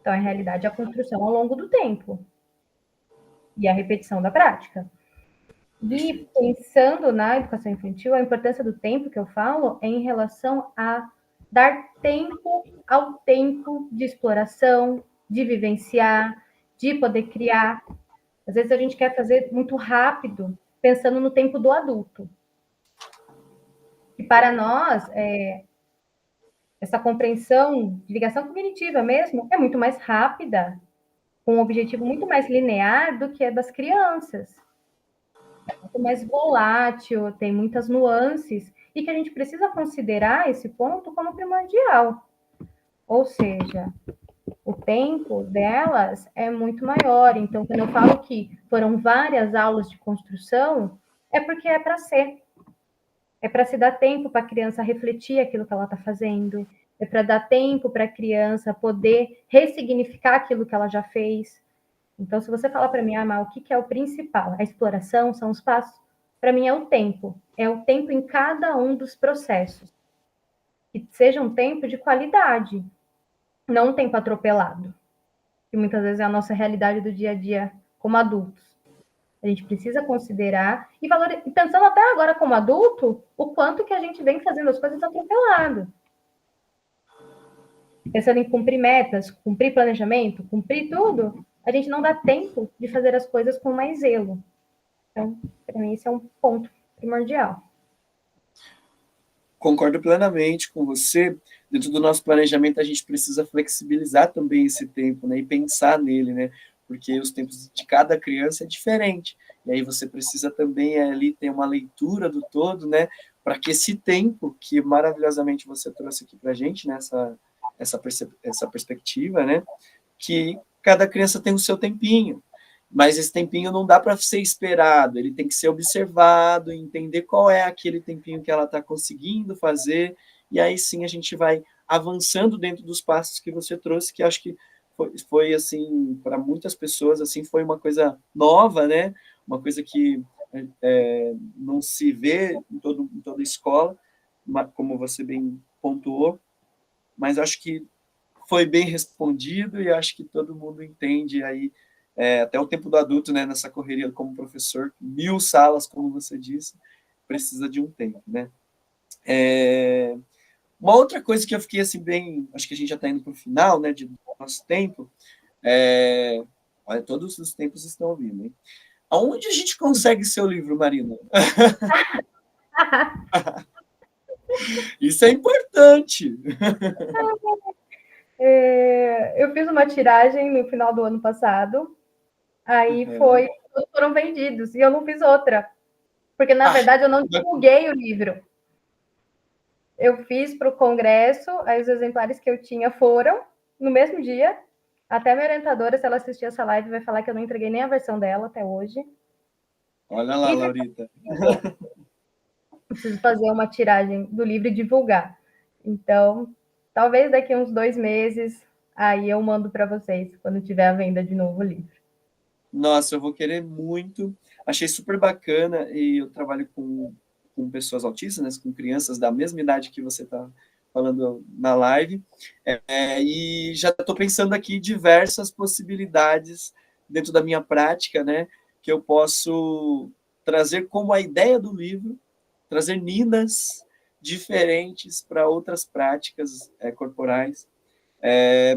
Então, a realidade é a construção ao longo do tempo e a repetição da prática. E pensando na educação infantil, a importância do tempo que eu falo é em relação a dar tempo ao tempo de exploração, de vivenciar, de poder criar. Às vezes a gente quer fazer muito rápido, pensando no tempo do adulto. E para nós, essa compreensão de ligação cognitiva mesmo é muito mais rápida, com um objetivo muito mais linear do que a das crianças. É muito mais volátil, tem muitas nuances, e que a gente precisa considerar esse ponto como primordial. Ou seja, o tempo delas é muito maior. Então, quando eu falo que foram várias aulas de construção, é porque é para ser. É para se dar tempo para a criança refletir aquilo que ela está fazendo. É para dar tempo para a criança poder ressignificar aquilo que ela já fez. Então, se você falar para mim, Mal, o que é o principal? A exploração, são os passos? Para mim é o tempo. É o tempo em cada um dos processos. Que seja um tempo de qualidade, não um tempo atropelado. Que muitas vezes é a nossa realidade do dia a dia como adultos. A gente precisa considerar e pensando até agora como adulto, o quanto que a gente vem fazendo as coisas atropelado. Pensando em cumprir metas, cumprir planejamento, cumprir tudo, a gente não dá tempo de fazer as coisas com mais zelo. Então, para mim, esse é um ponto primordial. Concordo plenamente com você. Dentro do nosso planejamento, a gente precisa flexibilizar também esse tempo, né, e pensar nele, né, porque os tempos de cada criança é diferente. E aí você precisa também ali ter uma leitura do todo, né, para que esse tempo que maravilhosamente você trouxe aqui para a gente, né, essa perspectiva, né, que cada criança tem o seu tempinho, mas esse tempinho não dá para ser esperado, ele tem que ser observado, entender qual é aquele tempinho que ela está conseguindo fazer, e aí sim a gente vai avançando dentro dos passos que você trouxe, que acho que foi assim, para muitas pessoas, assim, foi uma coisa nova, né? Uma coisa que não se vê em toda escola, como você bem pontuou, mas acho que foi bem respondido e acho que todo mundo entende aí, até o tempo do adulto, né, nessa correria como professor, 1000 salas, como você disse, precisa de um tempo, né? Uma outra coisa que eu fiquei assim bem, acho que a gente já está indo para o final, né, do nosso tempo, olha, todos os tempos estão vindo, hein? Aonde a gente consegue seu livro, Marina? Isso é importante. Eu fiz uma tiragem no final do ano passado, aí todos foram vendidos, e eu não fiz outra, porque na verdade eu não divulguei o livro. Eu fiz para o congresso, aí os exemplares que eu tinha foram no mesmo dia. Até minha orientadora, se ela assistir essa live, vai falar que eu não entreguei nem a versão dela até hoje. Olha lá, Laurita. Preciso fazer uma tiragem do livro e divulgar. Então, talvez daqui a uns 2 meses, aí eu mando para vocês, quando tiver a venda de novo o livro. Nossa, eu vou querer muito. Achei super bacana, e eu trabalho com pessoas autistas, né, com crianças da mesma idade que você está falando na live, e já estou pensando aqui diversas possibilidades dentro da minha prática, né, que eu posso trazer como a ideia do livro, trazer ninas diferentes para outras práticas corporais,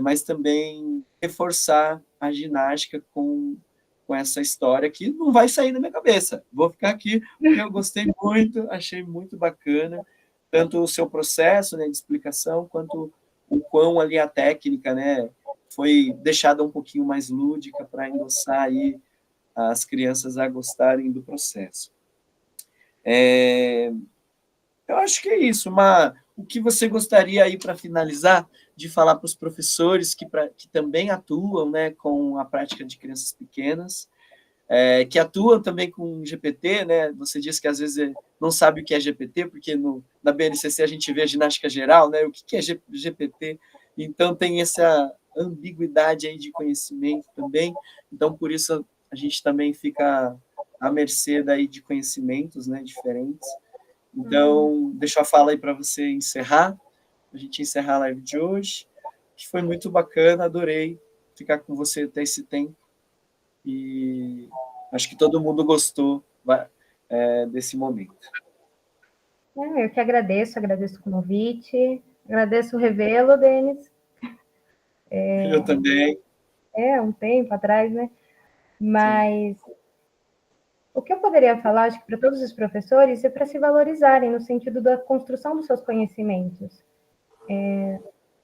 mas também reforçar a ginástica com essa história que não vai sair da minha cabeça. Vou ficar aqui porque eu gostei muito, achei muito bacana, tanto o seu processo, né, de explicação, quanto o quão ali a técnica, né, foi deixada um pouquinho mais lúdica para endossar aí as crianças a gostarem do processo. Eu acho que é isso, o que você gostaria aí para finalizar de falar para os professores que também atuam, né, com a prática de crianças pequenas, que atuam também com GPT, né? Você disse que às vezes não sabe o que é GPT, porque na BNCC a gente vê a ginástica geral, né? O que é GPT? Então tem essa ambiguidade aí de conhecimento também. Então por isso a gente também fica à mercê daí de conhecimentos, né, diferentes. Então, deixo a fala aí para você encerrar, a gente encerrar a live de hoje, que foi muito bacana, adorei ficar com você até esse tempo, e acho que todo mundo gostou desse momento. Eu que agradeço o convite, agradeço o revê-lo, Denis. Eu também. Um tempo atrás, né? Mas sim, o que eu poderia falar, acho que para todos os professores, é para se valorizarem no sentido da construção dos seus conhecimentos.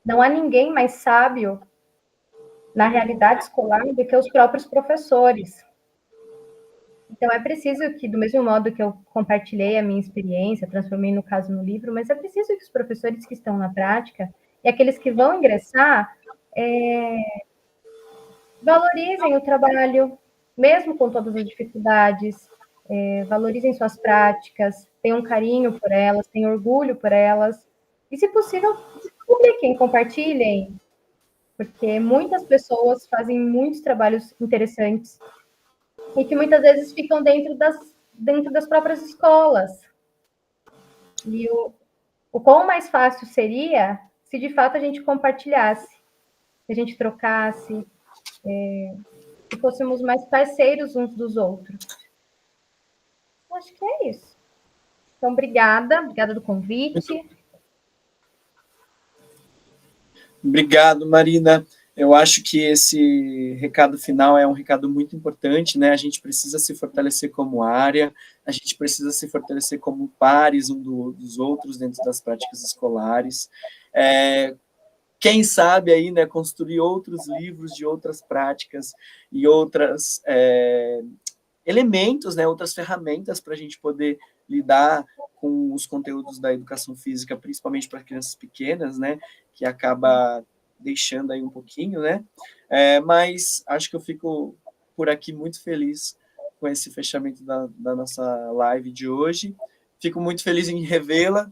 Não há ninguém mais sábio na realidade escolar do que os próprios professores. Então, é preciso que, do mesmo modo que eu compartilhei a minha experiência, transformei no caso no livro, mas é preciso que os professores que estão na prática e aqueles que vão ingressar valorizem o trabalho, mesmo com todas as dificuldades, valorizem suas práticas, tenham carinho por elas, tenham orgulho por elas, e, se possível, publiquem, compartilhem, porque muitas pessoas fazem muitos trabalhos interessantes e que muitas vezes ficam dentro das próprias escolas. E o quão mais fácil seria se, de fato, a gente compartilhasse, se a gente trocasse, se fôssemos mais parceiros uns dos outros. Acho que é isso. Então, obrigada do convite. Obrigado, Marina. Eu acho que esse recado final é um recado muito importante, né? A gente precisa se fortalecer como área, a gente precisa se fortalecer como pares um dos outros dentro das práticas escolares. Quem sabe aí, né, construir outros livros de outras práticas e outras elementos, né, outras ferramentas para a gente poder lidar com os conteúdos da educação física, principalmente para crianças pequenas, né, que acaba deixando aí um pouquinho, né, mas acho que eu fico por aqui muito feliz com esse fechamento da nossa live de hoje. Fico muito feliz em revê-la,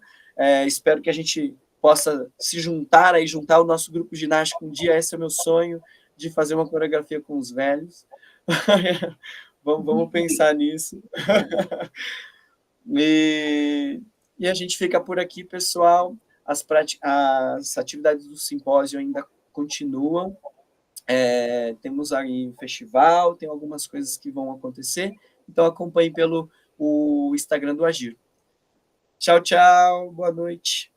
espero que a gente possa se juntar o nosso grupo ginástico um dia. Esse é o meu sonho, de fazer uma coreografia com os velhos. Vamos pensar nisso. E a gente fica por aqui, pessoal. As atividades do simpósio ainda continuam. Temos aí um festival, tem algumas coisas que vão acontecer. Então, acompanhe pelo o Instagram do Agir. Tchau, tchau. Boa noite.